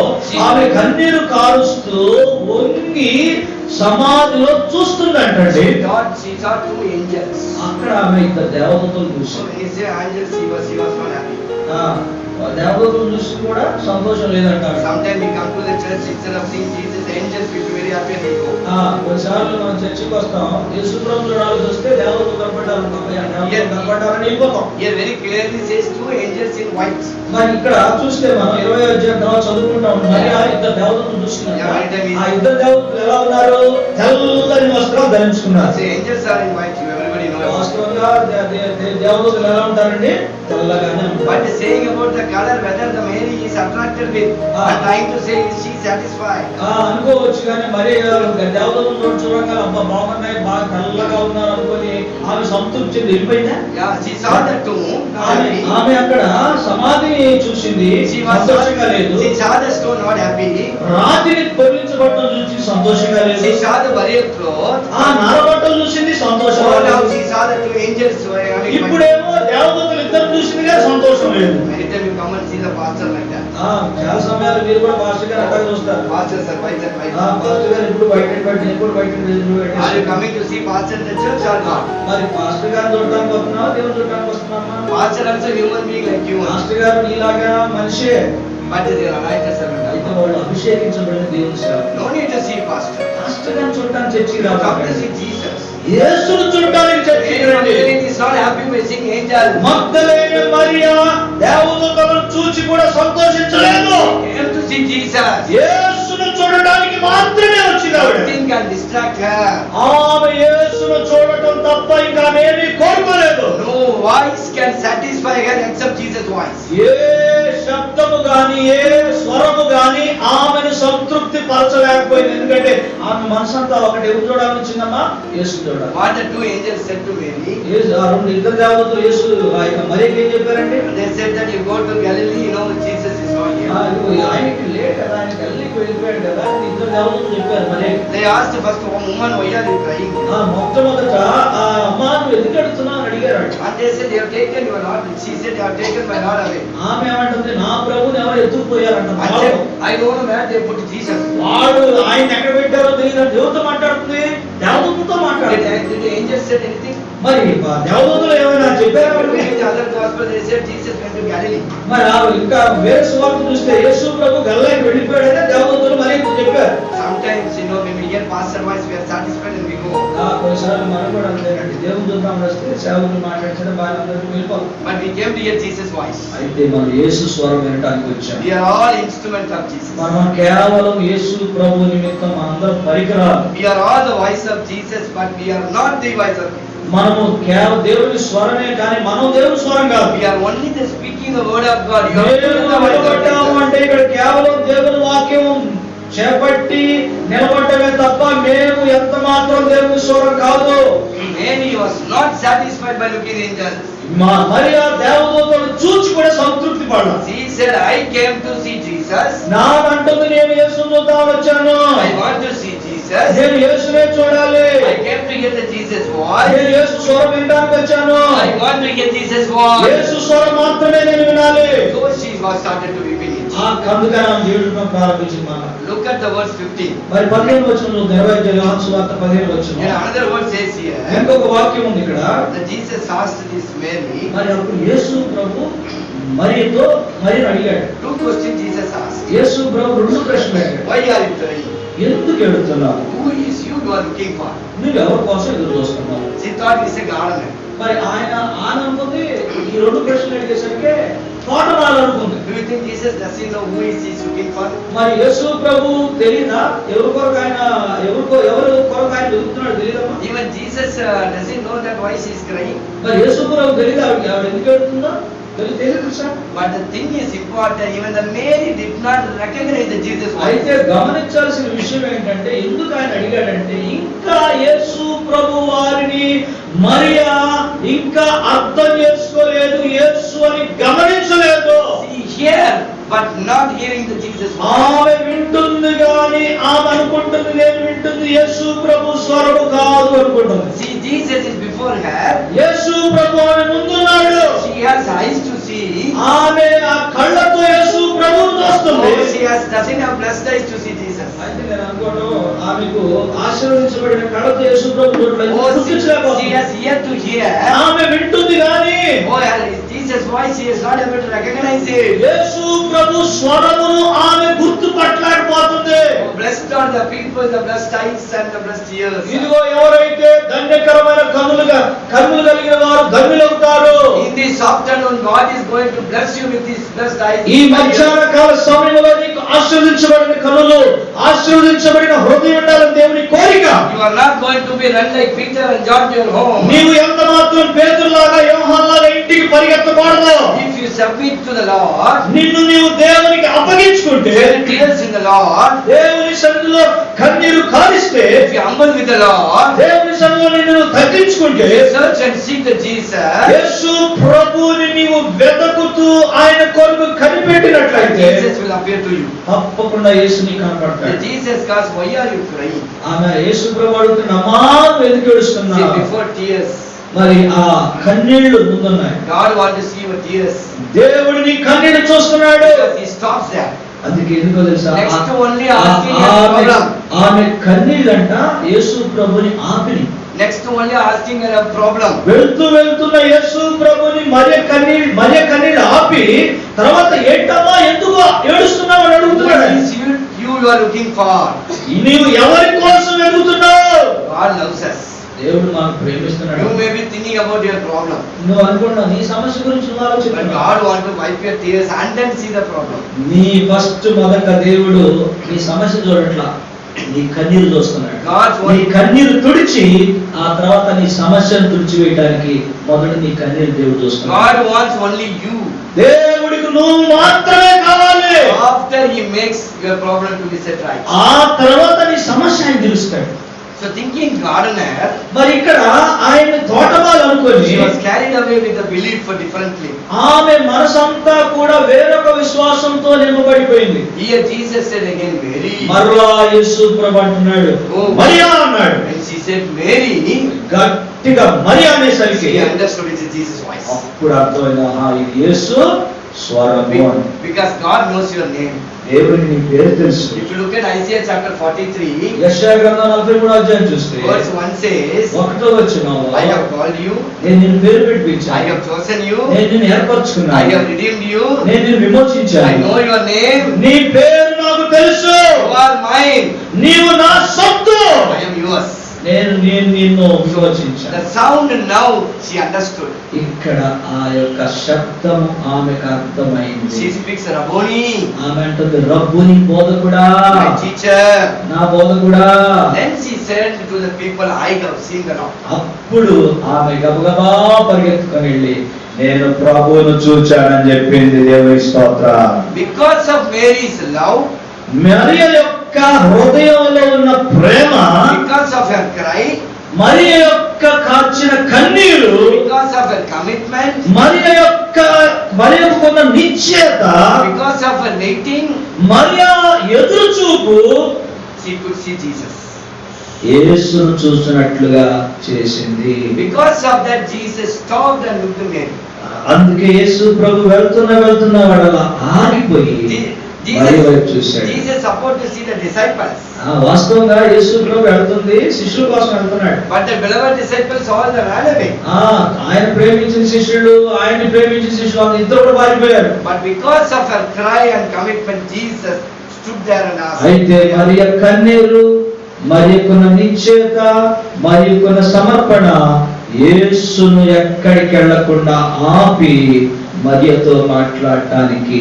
ఆమె కన్నీరు కారుస్తూ వంగి సమాధిలో చూస్తుందంటండి. She saw two angels. అక్కడ ఆమె ఇద్దరు దేవదూతలు So చూసి when he said angels, she was not happy. దేవదూతలు చూసి కూడా సంతోషం లేదంటారు. Sometimes we come to the church, instead of seeing Jesus, angels will be very happy and they go. కొన్నిసార్లు మనం చర్చికి వస్తాం, యేసు ప్రభువుని చూడాల్సి వస్తే దేవదూతలు కనపడ్డారని వెళ్ళిపోతాం. Here very clearly says two angels in white. మరి ఇక్కడ చూస్తే మనం 20వ అధ్యాయం తర్వాత చదువుకుంటాం. మరి ఆ ఇద్దరు దేవదూతలు చూస్తున్నారు. ఆ ఇద్దరు దేవదూతలు ఎలా ఉన్నారు? తెల్లని వస్త్రాలు ధరించుకున్నారు. Say angels are in white, you everybody know. వాస్తవంగా దేవదూతలు ఎలా ఉంటారండి? తెల్లగానే ఉంటారు. But saying about the color, whether the Mary is attracted with, and trying to say is she satisfied. అనుకోవచ్చు కానీ మరి దేవదూతలు చూడగా అబ్బా బాగున్నాయి, బాగా తెల్లగా ఉన్నారు అనుకొని ఆమె సంతృప్తి చెంది వెళ్ళిపోయిందా? Yeah, she saw the tomb. ఆమె అక్కడ సమాధిని చూసింది, సంతోషంగా లేదు. She saw the stone, not happy. రాతిని తొలగించబడటం చూసి సంతోషంగా లేదు. She saw the burial cloth. ఆ నారబట్టలు చూసింది, సంతోషంగా Now లేదు. she saw the two angels. ఇప్పుడేమో దేవదూతలు ఇద్దరు చూసింది కానీ సంతోషం లేదు. Many times you come and see the pastor like that. చాలా సమయాలు మీరు కూడా పాస్టర్ గారు అక్కడ చూస్తారు. Pastor sir, white and white. Pastor గారు ఇప్పుడు బయట ఎప్పుడు బయట Are you coming to see pastor in the church or not? మరి పాస్టర్ గారు చూడటానికి వస్తున్నావా, దేవుని చూడటానికి వస్తున్నామా? Pastor also human being like you. Pastor గారు నీలాగా మనిషే, But they are anointed servant. అయితే వాళ్ళు అభిషేకించబడిన దేవుని సేవ. No need to see pastor. Pastor గారిని చూడటానికి చర్చికి Come to రావాలి. see Jesus. యేసును చూడటానికి చర్చికి రండి. Magdalene is not happy by seeing angel. మగ్దలేనే Mariya దేవదూతలను చూచి కూడా సంతోషించలేదు. Came to see Jesus. యేసును చూడటానికి మాత్రమే వచ్చింది ఆవిడ. Nothing can distract her. ఆమె యేసును చూడటం తప్ప ఇంకా ఏమీ కోరుకోలేదు. No voice can satisfy her except Jesus' voice. ఏ శబ్దము గాని ఏ స్వరము గాని ఆమెను సంతృప్తి పరచలేకపోయింది. ఎందుకంటే ఆమె మనసంతా ఒకటి ఎవరు చూడాలని వచ్చిందమ్మా? యేసు చూడాలి. What the two angels said to Mary? రెండు ఇద్దరు దేవతలు యేసు మరియకి ఏం చెప్పారండి? They said that you go to Galilee, you know Jesus is not here. ఆయనకి లేట్ కదా, ఆయన గల్లీకి వెళ్ళిపోయాడు కదా అని ఇద్దరు దేవతలు చెప్పారు. మరి They asked first, oh woman, why are you crying? మొట్టమొదట ఆ అమ్మా నువ్వు ఎందుకు అడుగుతున్నావు అని అడిగారు. And they said, they have taken your Lord. She said, they have taken my Lord away. ఆమె ఏమంటుంది? నా ప్రభుని ఎవరు ఎత్తుకుపోయారంట. And said, I don't know where they put Jesus. వాడు ఆయన ఎక్కడ పెట్టారో తెలియదు. దేవుడితో మాట్లాడుతుంది, దేవదూతతో మాట్లాడుతుంది. Did the angels said anything? మరి దేవదూతలు ఏమైనా చెప్పారా? In the other gospel they said Jesus went to Galilee. మరి ఇంకా వేరే సువార్త చూస్తే యేసు ప్రభు గల్లీకి వెళ్ళిపోయాడని దేవదూతలు మరి చెప్పారు. Sometimes when we hear pastor voice, we are satisfied and we go. కొన్నిసార్లు మనం కూడా అంతేనండి, దేవుని చూద్దాం వస్తే సేవకులు మాట్లాడితే బాగా అందరికీ వెళ్ళిపోతాం. But we came to hear Jesus voice. అయితే మనం యేసు స్వరం వినడానికి వచ్చాం. We are all instruments of Jesus. మనం కేవలం యేసు ప్రభు నిమిత్తం అందరం పరికరాలు. We are all the voice of Jesus, but we are not the voice of Jesus. మనము కేవలం దేవుని స్వరమే కానీ మనం దేవుని స్వరం కాదు. We are only the speaking the word of God. You అంటే ఇక్కడ కేవలం దేవుని వాక్యం చేపట్టి నిలబడమే తప్ప మేము ఎంత మాత్రం దేవుని స్వరం కాదు. Mary was not satisfied by looking angels. Mariya దేవదూతలను చూచి కూడా సంతృప్తి పడలేదు. She said, I came to see Jesus. నానంటుంది నేను యేసును చూద్దామని వచ్చాను. I want to see Jesus. నేను యేసునే చూడాలి. I came to hear the Jesus voice. నేను యేసు స్వరం వినడానికి వచ్చాను. I want to hear Jesus voice. యేసు స్వరం మాత్రమే నేను వినాలి. So she was started to weeping. అందుకని ఆమె జీవితం ప్రారంభించింది. మాట Look at the verse 15. మరి 15 వచనంలో 20 యోహాను సువార్త 15 వచనం. And another word says here. ఇంకొక వాక్యం ఉంది ఇక్కడ. That Jesus asked this Mary. మరి అప్పుడు యేసు ప్రభు మరియతో అడిగాడు. Two questions Jesus asked. యేసు ప్రభు రెండు ప్రశ్నలు అడిగాడు. Why are you crying? ఎందుకు ఏడుస్తున్నావు? Who is you are looking for? నువ్వు ఎవరి కోసం ఎదురు చూస్తున్నావు? She thought he is a gardener. మరి ఆయన అనుకుంది ఈ రెండు ప్రశ్నలు అడిగేసరికి తోటమాలి అనుకుంది. Do you think Jesus doesn't know who is he looking for? మరి యేసు ప్రభు తెలియదా ఎవరి కొరకు ఆయన వెతుకుతున్నాడు తెలియదమ్మా? Even Jesus doesn't know that why she is crying. మరి యేసు ప్రభు తెలియదా ఆవిడ ఎందుకు వెళ్తుందో తెలియదు sir. But the thing is important. Even the Mary did not recognize the Jesus voice. అయితే గమనించాల్సిన విషయం ఏంటంటే ఎందుకు ఆయన అడిగాడంటే ఇంకా యేసు ప్రభు వారిని మరియా ఇంకా అర్థం చేసుకోలేదు, యేసు అని గమనించలేదు. See here, but not hearing the Jesus voice. ఆమె వింటుంది కానీ ఆమె అనుకుంటుంది నేను వింటుంది యేసు ప్రభు స్వరము కాదు అనుకుంటుంది. See, Jesus is before her. యేసు ప్రభు ఆమె ముందున్నాడు. She has eyes to see. ఆమె ఆ కళ్ళతో యేసు ప్రభువును చూస్తుంది. Oh, she doesn't have blessed eyes to see Jesus. అయితే నేను అనుకోను ఆమెకు ఆశీర్వదించబడిన కళ్ళతో యేసు ప్రభు చూడలేదు. Oh, she has ear to hear. ఆమె వింటుంది కానీ Oh, Jesus voice she is not able to recognize it. యేసు ప్రభు స్వరమును ఆమె గుర్తుపట్టలేకపోతుంది. Oh, blessed are the people, the blessed eyes and the blessed ears. ఇదిగో ఎవరైతే ధన్యకరమైన కన్నులు కలిగిన వారు ధన్యులవుతారు. In this afternoon, God is going to bless you with His blessed eyes. ఈ మధ్యాహ్న కాల సమయంలో నీకు ఆశీర్వదించబడిన కన్నులు, ఆశీర్వదించబడిన హృదయం ఉండాలని దేవుని కోరిక. You are not going to be run like Peter and John to your home. నీవు ఎంత మాత్రం పేతురులాగా యోహానులాగా ఇంటికి పరిగెత్తకూడదు. If you submit to the Lord, నిన్ను నీవు దేవునికి అప్పగించుకుంటే, shed tears in the Lord, దేవుని సన్నిధిలో కన్నీరు కారిస్తే, if you humble with the Lord, దేవుని సన్నిధిలో నిన్ను తగ్గించుకుంటే, search and seek the Jesus, యేసు ప్రభువుని నీవు వెతుకుతూ ఆయన కొరకు కనిపెట్టినట్లయితే Jesus will appear to you. తప్పకుండా యేసు నీకు The కనపడతాడు. Jesus asks, why are you crying? ఆమె యేసు ప్రభు అడుగుతున్నమ్మా ఎందుకు See, ఏడుస్తున్నావు? before tears, మరి ఆ కన్నీళ్లు ముందున్నాయి. God wants to see your tears. దేవుడు నీ కన్నీళ్లు చూస్తున్నాడు. Because He stops there. అందుకే ఎందుకో తెలుసా? Next only asking a problem. ఆమె కన్నీళ్ళంట యేసు ప్రభుని ఆపిని. Next only asking her a problem. వెళ్తున్న యేసు ప్రభుని మరియ కన్నీళ్ళు ఆపి తర్వాత ఏంటమ్మా ఎందుకు ఏడుస్తున్నావు అని అడుగుతున్నాడు. What is you are looking for? నీవు ఎవరి కోసం ఎదుగుతున్నావు? God loves us. దేవుడు మనకు ప్రేమిస్తున్నాడు. You may be thinking about your problem, నువ్వు అనుకుంటున్నావు నీ సమస్య గురించి నువ్వు but ఆలోచిస్తున్నావు. God wants to wipe your tears and then see the problem. నీ ఫస్ట్ మొదట దేవుడు నీ సమస్య చూడట్లా, నీ కన్నీరు చూస్తున్నాడు. నీ కన్నీరు తుడిచి ఆ తర్వాత నీ సమస్యను తుడిచివేయడానికి మొదట నీ కన్నీరు దేవుడు చూస్తున్నాడు. God wants only you. దేవుడికి నువ్వు మాత్రమే కావాలి. After He makes your problem to be set right. ఆ తర్వాత నీ సమస్య ఆయన తెలుస్తాడు. So thinking gardener, మరి ఇక్కడ ఆయన తోటమాలి అనుకొని she was carried away with the belief for differently. ఆమె మనసంతా కూడా వేరొక విశ్వాసంతో నింపబడిపోయింది. Here Jesus said again, Mary. మరలా యేసు ప్రభు అంటున్నాడు మరియా అన్నాడు. When she said Mary, గట్టిగా మరియా అనేసరికి she understood it is Jesus' voice. అప్పుడు అర్థమైంది ఇది యేసు స్వరము అని. Because God knows your name. దేవునికి నీ పేరు తెలుసు. If you look at Isaiah chapter 43, యెషయా గ్రంథం 43వ అధ్యాయం చూస్తే verse 1 says, 1వ వచనంలో I have called you, నేను నిన్ను పేరు పెట్టి I పిలిచాను, have chosen you, నేను నిన్ను I ఏర్పరచుకున్నాను, have redeemed you, నేను నిన్ను I విమోచించాను, know your name, నీ పేరు నాకు తెలుసు, you are mine, నీవు నా సొత్తు, I am yours. నేను నిన్ను విమోచించాను. The sound now she understood. ఇక్కడ ఆ యొక్క శబ్దము ఆమెకు అర్థమైంది. She speaks Rabboni, ఆమె అంటుంది రబ్బుని బోధకుడా, my teacher. నా బోధకుడా. Then she said to the people, I have seen the Lord. అప్పుడు ఆమె గబగబా పరిగెత్తుకొని వెళ్ళి నేను ప్రభువును చూచానని చెప్పింది. దేవుని స్తోత్రం. Because of Mary's love, మరియ యొక్క హృదయంలో ఉన్న ప్రేమ, because of her cry, మరియ యొక్క కార్చిన కన్నీరు, because of her commitment, మరియకున్న నిశ్చయత, because of her waiting, మరియ ఎదురు చూపు she could see Jesus. యేసును చూసినట్లుగా చేసింది. Because of that, Jesus stopped and looked at Mary. అందుకే యేసు ప్రభు వెళ్తున్నా వాడలా ఆగిపోయి మరియ వైపు చూశాడు. Jesus supposed to see the disciples, వాస్తవంగా యేసు ప్రభు వెళ్తుంది శిష్యుల కోసం వెళ్తున్నాడు. but the beloved disciples all they ran away. ఆయన ప్రేమించిన శిష్యులు ఆయన్ని ప్రేమించిన శిష్యులు ఇద్దరు కూడా పారిపోయారు. But because of her cry and commitment, Jesus stood there and asked. అయితే మరియ కన్నీరు, మరియకున్న నిశ్చయత, మరియకున్న సమర్పణ యేసును ఎక్కడికి వెళ్లకుండా ఆపి మరియతో మాట్లాడటానికి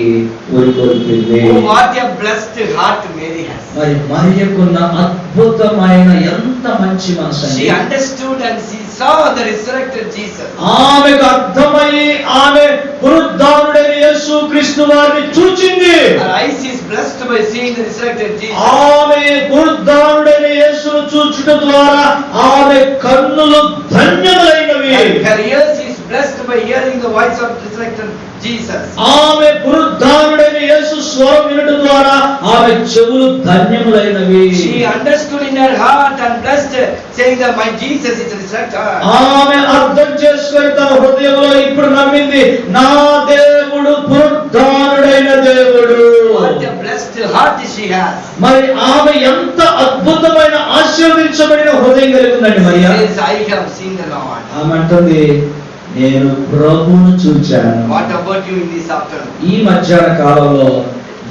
ఊరుకొల్పింది. What a blessed heart Mary has. మరి మరియకున్న అద్భుతమైన ఎంత మంచి మనసు. She understood and she saw the resurrected Jesus. ఆమెకు అర్థమై ఆమె పునరుద్ధానుడైన యేసుక్రీస్తు వారిని చూచింది. Her eyes is blessed by seeing the resurrected Jesus. ఆమె పునరుద్ధానుడైన యేసును చూచుట ద్వారా ఆమె కన్నులు ధన్యములైనవి. Her ears is blessed by hearing the voice of resurrected Jesus. ఆమె పునరుద్ధానుడైన యేసు స్వరం వినుట ద్వారా ఆమె చెవులు ధన్యములైనవి. She understood in her heart and blessed, saying that my Jesus is resurrected. ఆమె అర్థం చేసుకొని తన హృదయంలో ఇప్పుడు నమ్మింది, నా దేవుడు పునరుద్ధానుడైన దేవుడు. What a blessed heart she has. మరి ఆమె ఎంత అద్భుతమైన ఆశీర్వదించబడిన హృదయం కలిగి ఉందండి Mariya. Yes, I have seen the Lord. ఆమె అంటుంది, నేను ప్రభువును చూచాను. What about you in this afternoon? ఈ మధ్యాహ్న కాలంలో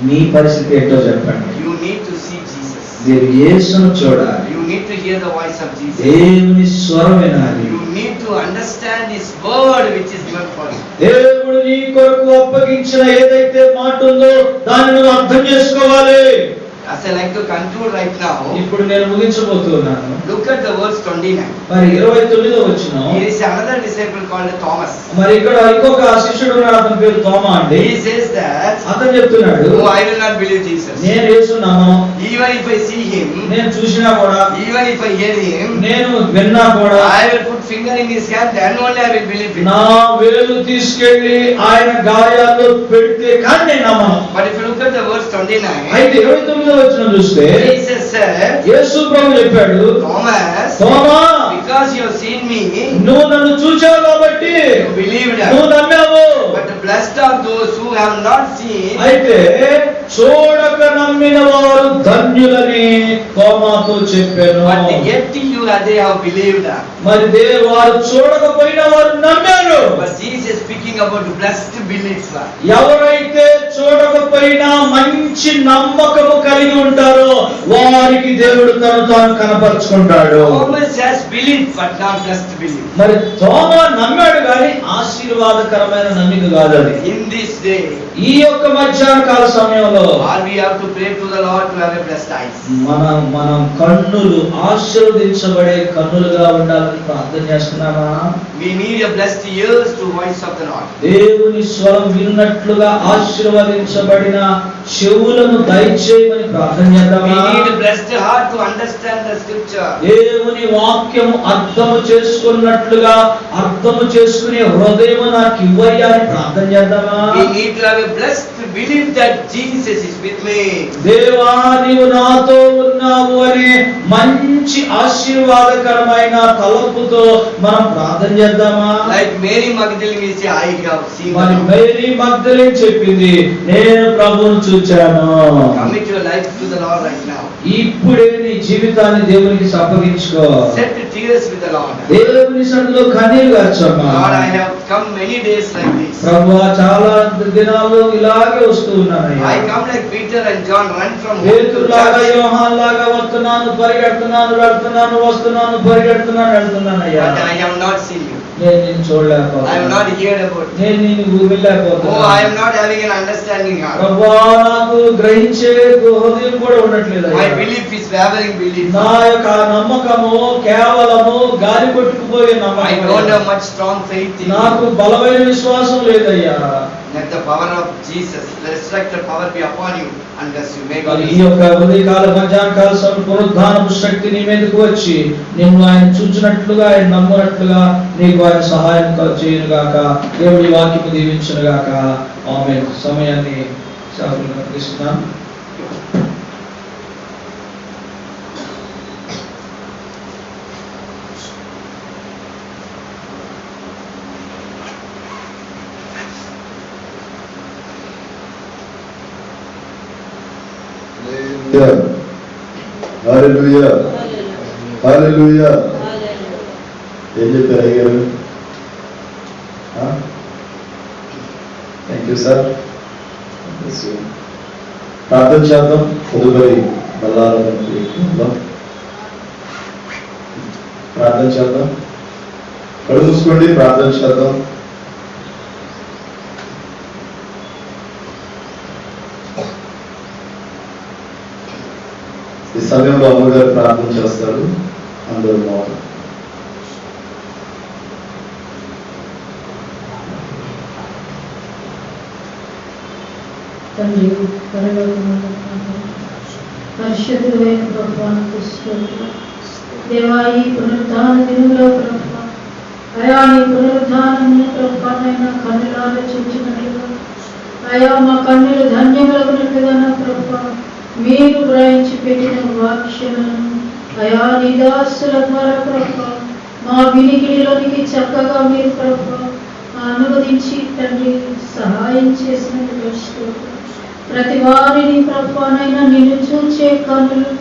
మీ పరిస్థితి ఏంటో చెప్పండి. You need to see Jesus. మీరు యేసును చూడాలి. You need to hear the voice of Jesus. దేవుని స్వరం వినాలి. You need to understand His word which is given for you. దేవుడు నీ కొరకు అప్పగించిన ఏదైతే మాట ఉందో దాన్ని నువ్వు అర్థం చేసుకోవాలి. As I like to conclude right now, ఇప్పుడు నేను ముగించబోతున్నాను. look at the verse 29. మరి 29వ వచనం. Here is another disciple called Thomas. మరి ఇక్కడ ఇంకొక శిష్యుడు ఉన్నాడు, అతని పేరు తోమా అండి. He says that, అతను చెప్తున్నాడు, oh, I will not believe Jesus. నేను యేసు నమ్మను. Even if I see Him, నేను చూసినా కూడా, even if I hear Him, నేను విన్నా కూడా, I will put finger in His hand, then only I will believe Him. నా వేలు తీసుకెళ్లి ఆయన గాయాల్లో పెడితే కానీ నేను నమ్మను. But if you look at the verse 29, అయితే 29వ వచనం చూస్తే Jesus said, యేసు ప్రభు చెప్పాడు, Thomas, Thomas, because you have seen me, నువ్వు నన్ను చూచావు కాబట్టి you believed. నువ్వు నమ్మావు. But blessed are those who have not seen, అయితే చూడక నమ్మిన వారు ధన్యులని తోమాతో చెప్పాను. but yet they have believed. మరి వారు చూడకపోయిన వారు నమ్మారు. But Jesus is speaking about blessed beliefs. ఎవరైతే చూడకపోయినా మంచి నమ్మకము కలిగి ఉంటారో వారికి దేవుడు తను తాను కనపరుచుకుంటాడు. Thomas has belief but not blessed belief. మరి తోమా నమ్మాడు కానీ ఆశీర్వాదకరమైన నమ్మిక కాదు అది. In this day, ఈ యొక్క మధ్యాహ్న కాల సమయంలో or we have to pray to the Lord to have a blessed eyes. మనం కన్నులు ఆశీర్వదించబడే కన్నులుగా ఉండాలని ప్రార్థన చేస్తున్నామా? We need a blessed ears to voice of the Lord. దేవుని స్వరం విన్నట్లుగా ఆశీర్వదించబడిన చెవులను దయచేయమని ప్రార్థన We చేద్దామా? need a blessed heart to understand the scripture. దేవుని వాక్యము అర్థము చేసుకున్నట్లుగా అర్థము చేసుకునే హృదయము నాకు ఇవ్వయ్యా అని ప్రార్థన చేద్దామా? We need to have a blessed belief that Jesus is with me. దేవా నీవు నాతో ఉన్నావు అని మంచి ఆశీర్వాదకరమైన తలపుతో మనం ప్రార్థన చేద్దామా? Like Mary Magdalene will say, I have seen the మరి Lord. మేరీ మగ్దలేనే చెప్పింది, నేను ప్రభువును చూచాను. Commit your life to the Lord right now. ఇప్పుడే నీ జీవితాన్ని దేవునికి అప్పగించుకో. Set tears with the Lord. దేవుని సన్నిధిలో కన్నీరు గార్చమ్మా. Lord, I have come many days like this. ప్రభువా చాలా దినాలు ఇలాగే వస్తూ ఉన్నానయ్యా. I come like Peter and John, run from home to పేతురులాగా church. యోహాను లాగా వస్తున్నాను, పరిగెడుతున్నాను, వెళ్తున్నాను, వస్తున్నాను, పరిగెడుతున్నాను, వెళ్తున్నానయ్యా. But I have not seen you. నేను నిన్ను I చూడలేకపోతున్నాను. have not heard about you. నేను నిన్ను Oh, వెళ్ళలేకపోతున్నాను. I am not having an understanding heart. ప్రభువా నాకు గ్రహించే హృదయం కూడా ఉండట్లేదు. My belief is wavering belief. నా యొక్క నమ్మకము కేవలము గాలి కొట్టుకుపోయే I don't నమ్మకం. have much strong faith in నాకు you. బలమైన విశ్వాసం లేదయ్యా. Let the power of Jesus, the resurrected power, be upon you unless you make మరి ఈ it. యొక్క ఉదయకాల మధ్యాహ్న కాల సమయం పునరుద్ధానపు శక్తి నీ మీదకు వచ్చి నిన్ను ఆయన చూచినట్లుగా ఆయన నమ్మునట్లుగా నీకు ఆయన సహాయం చేయను గాక. దేవుడి వాక్యము దీవించును గాక. ఆమేన్. సమయాన్ని శాపంగా తీసుకున్నాం. హల్లెలూయా హల్లెలూయా. ఏం చెప్పారు అయ్యారు? Thank you sir. ప్రార్థన చేద్దాం. తదుపరి బల్లారం ప్రార్థన చేద్దాం. కళ్ళు మూసుకోండి, ప్రార్థన చేద్దాం. ఈ సమయంలో అమ్మగారు ప్రార్థన చేస్తారు. అందరూ మౌనం. తండ్రి పరలోకమందు పరిశుద్ధుడైన ప్రభువానికి స్తోత్రం. దేవా, ఈ పునరుద్ధాన దినంలో ప్రభువా, అయా నీ పునరుద్ధానమును ప్రభువైనా కన్నులారా చూచినట్లుగా, అయా మా కన్నులు ధన్యములగునట్లుగా నా ప్రభువా మీరు గ్రహించి పెట్టిన వాక్యములను అయా నీ దాసుల ద్వారా ప్రభువా మా వినికిడిలోనికి చక్కగా మీరు ప్రభువా అనువదించి తండ్రి సహాయం చేసినందుకు స్తోత్రం. ప్రతి వారిని ప్రభువానైనా నిన్ను చూచే కన్నులు,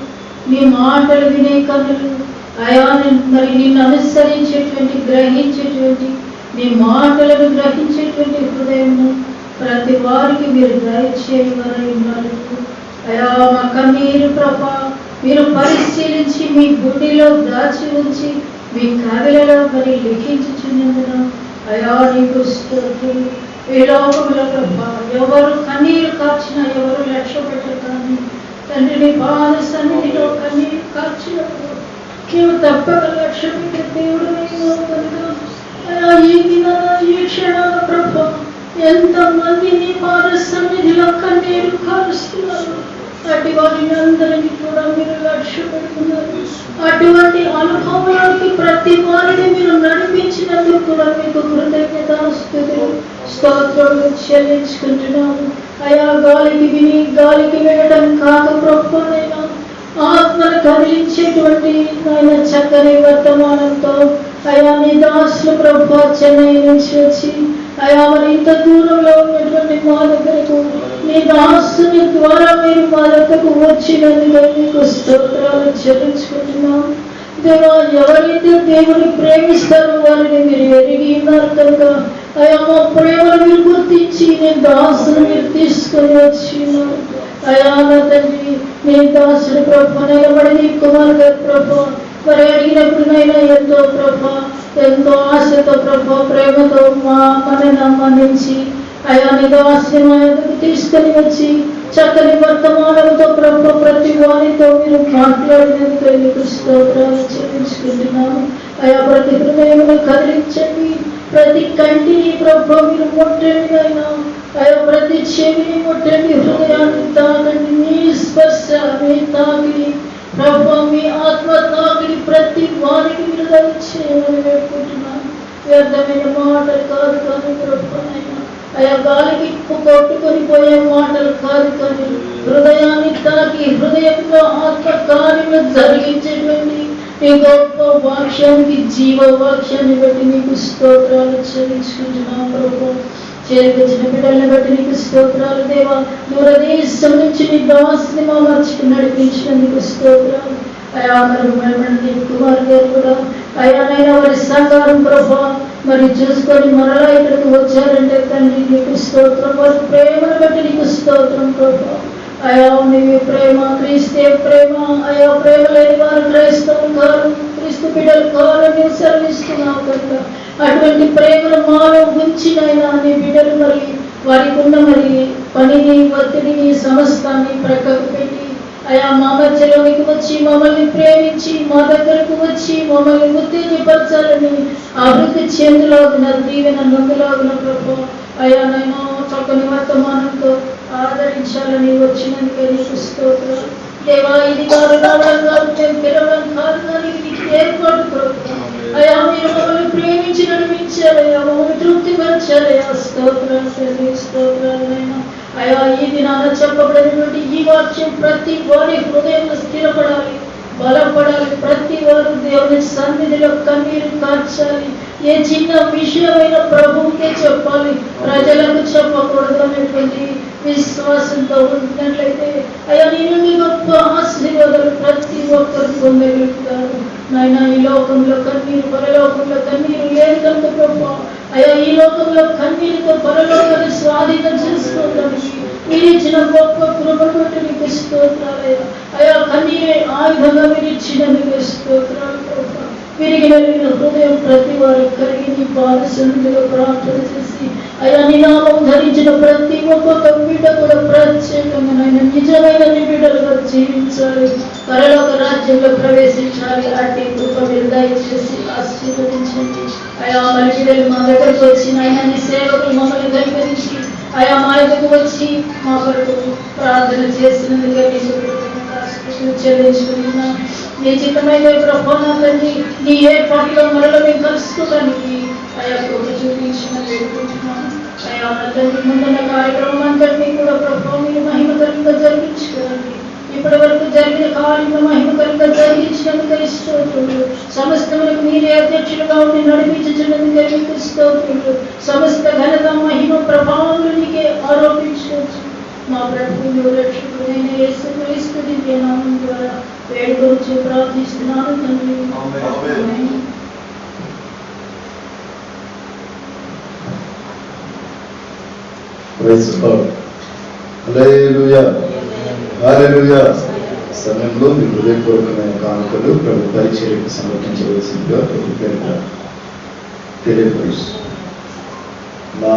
నీ మాటలు వినే కన్నులు, అయా మరి నిన్ను అనుసరించేటువంటి గ్రహించేటువంటి నీ మాటలను గ్రహించేటువంటి హృదయము ప్రతి వారికి మీరు దయచేయమని ఉన్నారు. అయా మా కన్నీరు ప్రభా మీరు పరిశీలించి మీ గుండెలో దాచి ఉంచి మీ కవిలలో మరి లిఖించుచున్నందున అయా నీకు స్తోత్రం. ఈ లోకంలో ప్రభా ఎవరు కన్నీరు కార్చినా, ఎవరు లక్ష్య పెట్టరు కానీ తండ్రి నీ పాద సన్నిధిలో కన్నీరు కార్చినప్పుడు నీవు తప్పక లక్ష్య పెట్టే దేవుడు ఈ దిన ఈ క్షణాల ప్రభా ఎంతమంది నీ పాద సన్నిధిలో కన్నీరు కారుస్తున్నారు. అటు వారిని అందరినీ కూడా మీరు లక్ష్య పెడుతున్నారు. అటువంటి అనుభవంలోకి ప్రతి వారిని మీరు నడిపించినందుకు కూడా మీకు కృతజ్ఞతాస్తుతులు స్తోత్రాలు చెల్లించుకుంటున్నాము. అయా గాలికి విని గాలికి వెళ్ళడం కాక ప్రభువైనా ఆత్మను కదిలించేటువంటి ఆయన చక్కని వర్తమానంతో అయా నీ దాసులు ప్రభు చెన్నై నుంచి వచ్చి అయా మరి ఇంత దూరంలో ఉన్నటువంటి మా దగ్గరకు నీ దాసుని ద్వారా మీరు మా దగ్గరకు వచ్చినందుకు మీకు స్తోత్రాలు చెల్లించుకుంటున్నాం. దేవా, ఎవరైతే దేవుని ప్రేమిస్తారో వారిని మీరు ఎరిగి ఉన్నారు కనుక అయా మా ప్రేమను మీరు గుర్తించి నీ దాసును మీరు తీసుకొని వచ్చినారు. అయా నా తండ్రి నీ దాసుడు ప్రభు నిలబడి నీ కుమార్ గారు ప్రభు మరి అడిగినప్పుడునైనా ఎంతో ప్రభు ఎంతో ఆశతో ప్రభు ప్రేమతో మనను మన్నించి అయా నీ దాసుని మా యొద్దకు తీసుకొని వచ్చి చక్కని వర్తమానంతో ప్రభు ప్రతి వారితో మీరు మాట్లాడినందుకు మీకు స్తోత్రాలు చెల్లించుకుంటున్నాము. అయా ప్రతి హృదయమును కదిలించండి, ప్రతి కంటిని ప్రభు మీరు ముట్టండి. అయినా అయా ప్రతి చెవిని ముట్టండి, హృదయాన్ని తాకండి. మీ స్పర్శ మీ తాకిడి ప్రభు మీ ఆత్మ తాకిడి ప్రతి వారికి మీరు దయచేయమని వేడుకుంటున్నాను. వ్యర్థమైన మాటలు కాదు కానీ ప్రభునైనా అయా గాలికి కొట్టుకొని పోయే మాటలు కాదు కానీ హృదయాన్ని తాకి హృదయంలో ఆత్మ కార్యము జరిగించేటువంటి నీ గొప్ప వాక్యానికి జీవ వాక్యాన్ని బట్టి నీకు స్తోత్రాలు చెల్లించుకుంటున్నాం ప్రభు. చేరుకొచ్చిన బిడ్డల్ని బట్టి నీకు స్తోత్రాలు దేవా. దూరదేశం నుంచి నీ దాసుని మా మర్చికి నడిపించినందుకు స్తోత్రాలు. అయా మరి కుమార్ గారు కూడా అయానైనా వారి సంఘారం ప్రభా మరి చూసుకొని మరలా ఇక్కడికి వచ్చారంటే తండ్రి నీకు స్తోత్రం. వారి ప్రేమను బట్టి నీకు స్తోత్రం ప్రభా. అయా నీవి ప్రేమ, క్రీస్తే ప్రేమ. అయా ప్రేమ లేని వారు క్రైస్తవం కాదు, క్రీస్తు బిడ్డలు కావాలని నీవు సెలవిస్తున్నావు కనుక అటువంటి ప్రేమను మాలో ఉంచినైనా నీ బిడ్డలు మరి వారికి ఉన్న మరి పనిని ఒత్తిడిని సమస్తాన్ని ప్రక్కకు పెట్టి అయా మా మధ్యలోనికి వచ్చి మమ్మల్ని ప్రేమించి మా దగ్గరకు వచ్చి మమ్మల్ని ఉత్తేజపరచాలని అభివృద్ధి చెందులాగున దీవెన నొందులాగున ప్రభు అయా నేను చక్కని వర్తమానంతో ఆదరించాలని వచ్చినందుకే నీకు స్తోత్రం దేవా. ఇది కాదు రావడం కాదు, మేము పిలవడం కాదు కానీ నీకు ఏర్పాటు ప్రభు. అయా మీరు మమ్మల్ని ప్రేమించి నడిపించారయ్యా, మమ్మల్ని తృప్తిపరచారయ్యా. స్తోత్రాలు స్తోత్రాలైనా అయా ఈ దినాన చెప్పబడినటువంటి ఈ వాక్యం ప్రతి వారి హృదయంలో స్థిరపడాలి, బలపడాలి. ప్రతి వారు దేవుని సన్నిధిలో కన్నీరు కార్చాలి. ఏ చిన్న విషయమైన ప్రభువుకే చెప్పాలి, ప్రజలకు చెప్పకూడదు అనేటువంటి విశ్వాసంతో ఉన్నట్లయితే అయా నీ నుండి గొప్ప ఆశీర్వాదాలు ప్రతి ఒక్కరు పొందగలుగుతారు. నాయన ఈ లోకంలో కన్నీరు, పరలోకంలో కన్నీరు లేదు కనుక ప్రభు అయా ఈ లోకంలో కన్నీరుతో పరలోకాన్ని స్వాధీనం చేసుకోవడానికి మీరు ఇచ్చిన గొప్ప కృపను బట్టి నీకు స్తోత్రాలయ్యా. అయా కన్నీరే ఆయుధంగా మీరు ఇచ్చినందుకు స్తోత్రాలు ప్రభు. విరిగిన హృదయం ప్రతి వారు కలిగి నీ పాద సన్నిధిలో ప్రార్థన చేసి అయ్యా నీ నామం ధరించిన ప్రతి ఒక్కొక్క బిడ్డ కూడా ప్రత్యేకంగా నిజమైన బిడ్డలుగా జీవించాలి, పరలోక రాజ్యంలో ప్రవేశించాలి. అట్టి కృప మీరు దయచేసి ఆశీర్వదించండి. అయా మరి బిడ్డలు మా దగ్గరకు వచ్చిన ఆయన నీ సేవకులు మమ్మల్ని కనికరించి అయా మా దగ్గరకు వచ్చి మా కొరకు ప్రార్థన చేసినందుకే మీకు చెల్లించుకుంటున్నాం. నీ చిత్తమైన ప్రభావాన్ని నీ ఏర్పాటులో మరల మేము కలుసుకోవడానికి అయా కృప చూపించిన వేడుకుంటున్నాను. అయా నా తండ్రి ముందున్న కార్యక్రమం అంతటినీ కూడా ప్రభావం మీరు మహిమకరంగా జరిగించుకోండి. ఇప్పటి వరకు జరిగిన కార్యక్రమ మహిమకరంగా జరిగించినందుకు స్తోత్రులు. సమస్తములకు మీరే అధ్యక్షులుగా ఉండి నడిపించినందుకే మీకు స్తోత్రులు. సమస్త ఘనత మహిమ ప్రభావాలు నీకే ఆరోపించవచ్చు. మా ప్రభువు రక్షకుడైన యేసుక్రీస్తు దివ్య నామం ద్వారా వేడుకొంచి ప్రార్థిస్తున్నాను తండ్రి. Amen. Praise God. Hallelujah, hallelujah. సమయంలో మీ హృదయపూర్వకమైన కానుకలు ప్రభు పరిచర్యకు సమర్పించవలసిందిగా ప్రభు పేరిట తెలియపరుస్తూ నా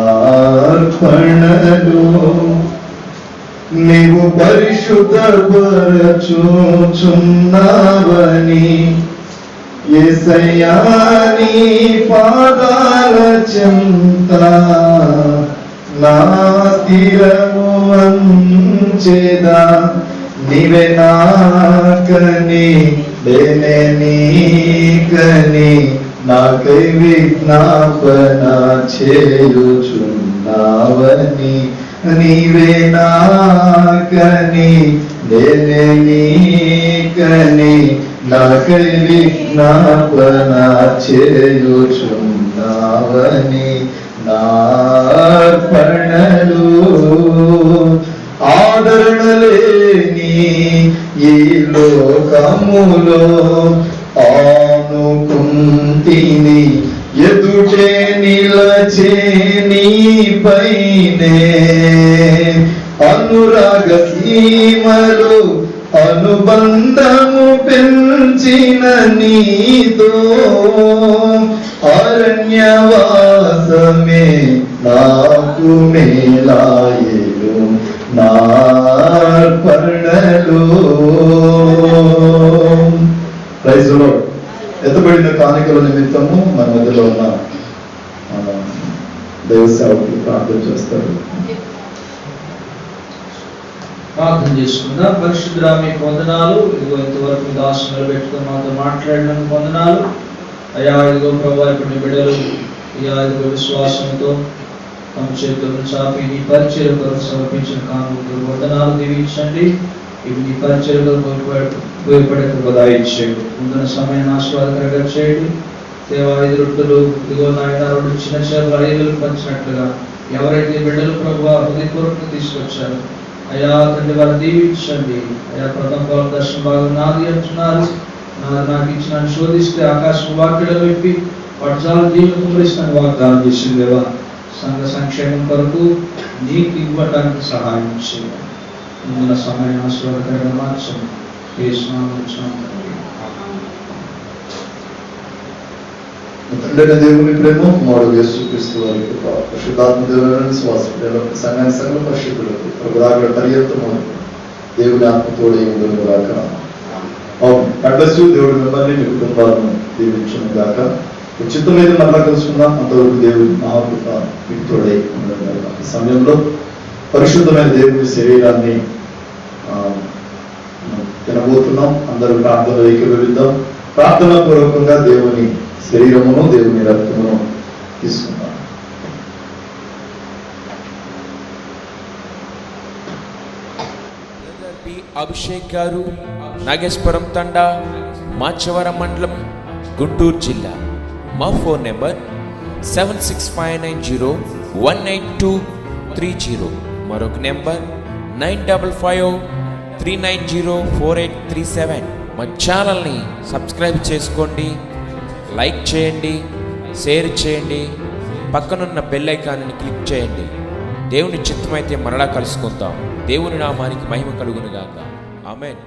అర్పణలో నీవు పరిశుద్ధపరచుచున్నావని యేసయ్యా నీ పాదాల చెంత నా స్థిరము వంచెదా. నీవే నాకని నేనే నీకని నాకై విజ్ఞాపన చేయుచున్నావని. నీవే నాకని నేనే నీకని నాకై విజ్ఞాపన చేయుచున్నావని. నార్పణలు ఆదరణ లేని ఈ లోకములో ఆనుకుంటిని ఎదుటే నిలచే నీపైనే అనురాగ సీమలు అనుబంధము పెంచిన నీతో అరణ్యవాసమే నాకు మేలాయేను నార్పణలు. Praise the Lord. ఎత్తబడిన కానుకల నిమిత్తము మన మధ్యలో ఉన్న దైవ సేవకులు ప్రార్థన చేస్తారు. ప్రార్థన చేసుకుందాం. పరిశుద్ధుడా మీకు వందనాలు. ఇదిగో ఇంతవరకు దాసు నిలబెట్టుకుని మాతో మాట్లాడినందుకు వందనాలు. అయ్యా ఇదిగో ప్రభా ఇప్పుడు బిడ్డలు అయ్యా ఇదిగో విశ్వాసంతో తమ చేతులను చాపి నీ పరిచయం కొరకు సమర్పించిన కానుకలు వందనాలు దీవించండి. ఇవి నీ పరిచయం ఉపయోగపడే బదాయించండి. ముందున్న సమయాన్ని ఆశీర్వాదకరంగా చేయండి. దేవా 5 రొట్టెలు ఇదిగో నాయన 2 చిన్న చేపలు 5 పంచినట్లుగా ఎవరైతే బిడ్డలు ప్రభు హృదయపూర్వకంగా తీసుకొచ్చారు అయ్యా తండ్రి వారు దీవించండి. అయ్యా ప్రథమ పౌర దర్శన భాగం నాది అంటున్నారు. నాకు ఇచ్చిన శోధిస్తే ఆకాశం వాక్యలో విప్పి పట్టాలు దీవులు కుమరిస్తున్న వాగ్దానం చేసింది దేవా. సంఘ సంక్షేమం కొరకు నీకు ఇవ్వటానికి సహాయం చేయాలి. ముందున్న సమయం ఆశీర్వాదకరంగా మార్చండి. తండ్రి దేవుని ప్రేమ కుమారుడు యేసుక్రీస్తు వారి కృప పరిశుద్ధాత్మ దేవుని శ్వాస సంఘ పరిశుద్ధులకు ప్రభుదాగ్ర పర్యంతము దేవుని ఆత్మతోడే ఉండును గాక. దేవుడి మిమ్మల్ని మీ కుటుంబాలను దీవించును గాక. ఉచితమైన మరలా కలుసుకుందాం. అంతవరకు దేవుడి మహాకృప మీకు తోడై ఉండను గాక. ఈ సమయంలో పరిశుద్ధమైన దేవుని శరీరాన్ని తినబోతున్నాం. అందరూ ప్రార్థనలో ఏకీభవిద్దాం. ప్రార్థనా పూర్వకంగా దేవుని శరీరమును దేవుని రక్తమును తీసుకుందాం. అభిషేక్ గారు, నాగేశ్వరం తండా, మాచవరం మండలం, గుంటూరు జిల్లా. మా ఫోన్ నెంబర్ 7659018230. మరొక నెంబర్ 9553904837. మా ఛానల్ని సబ్స్క్రైబ్ చేసుకోండి, లైక్ చేయండి, షేర్ చేయండి, పక్కనున్న బెల్ ఐకాన్ని క్లిక్ చేయండి. దేవుని చిత్తమైతే మరలా కలుసుకుందాం. దేవుని నామానికి మహిమ కలుగును గాక. ఆమేన్.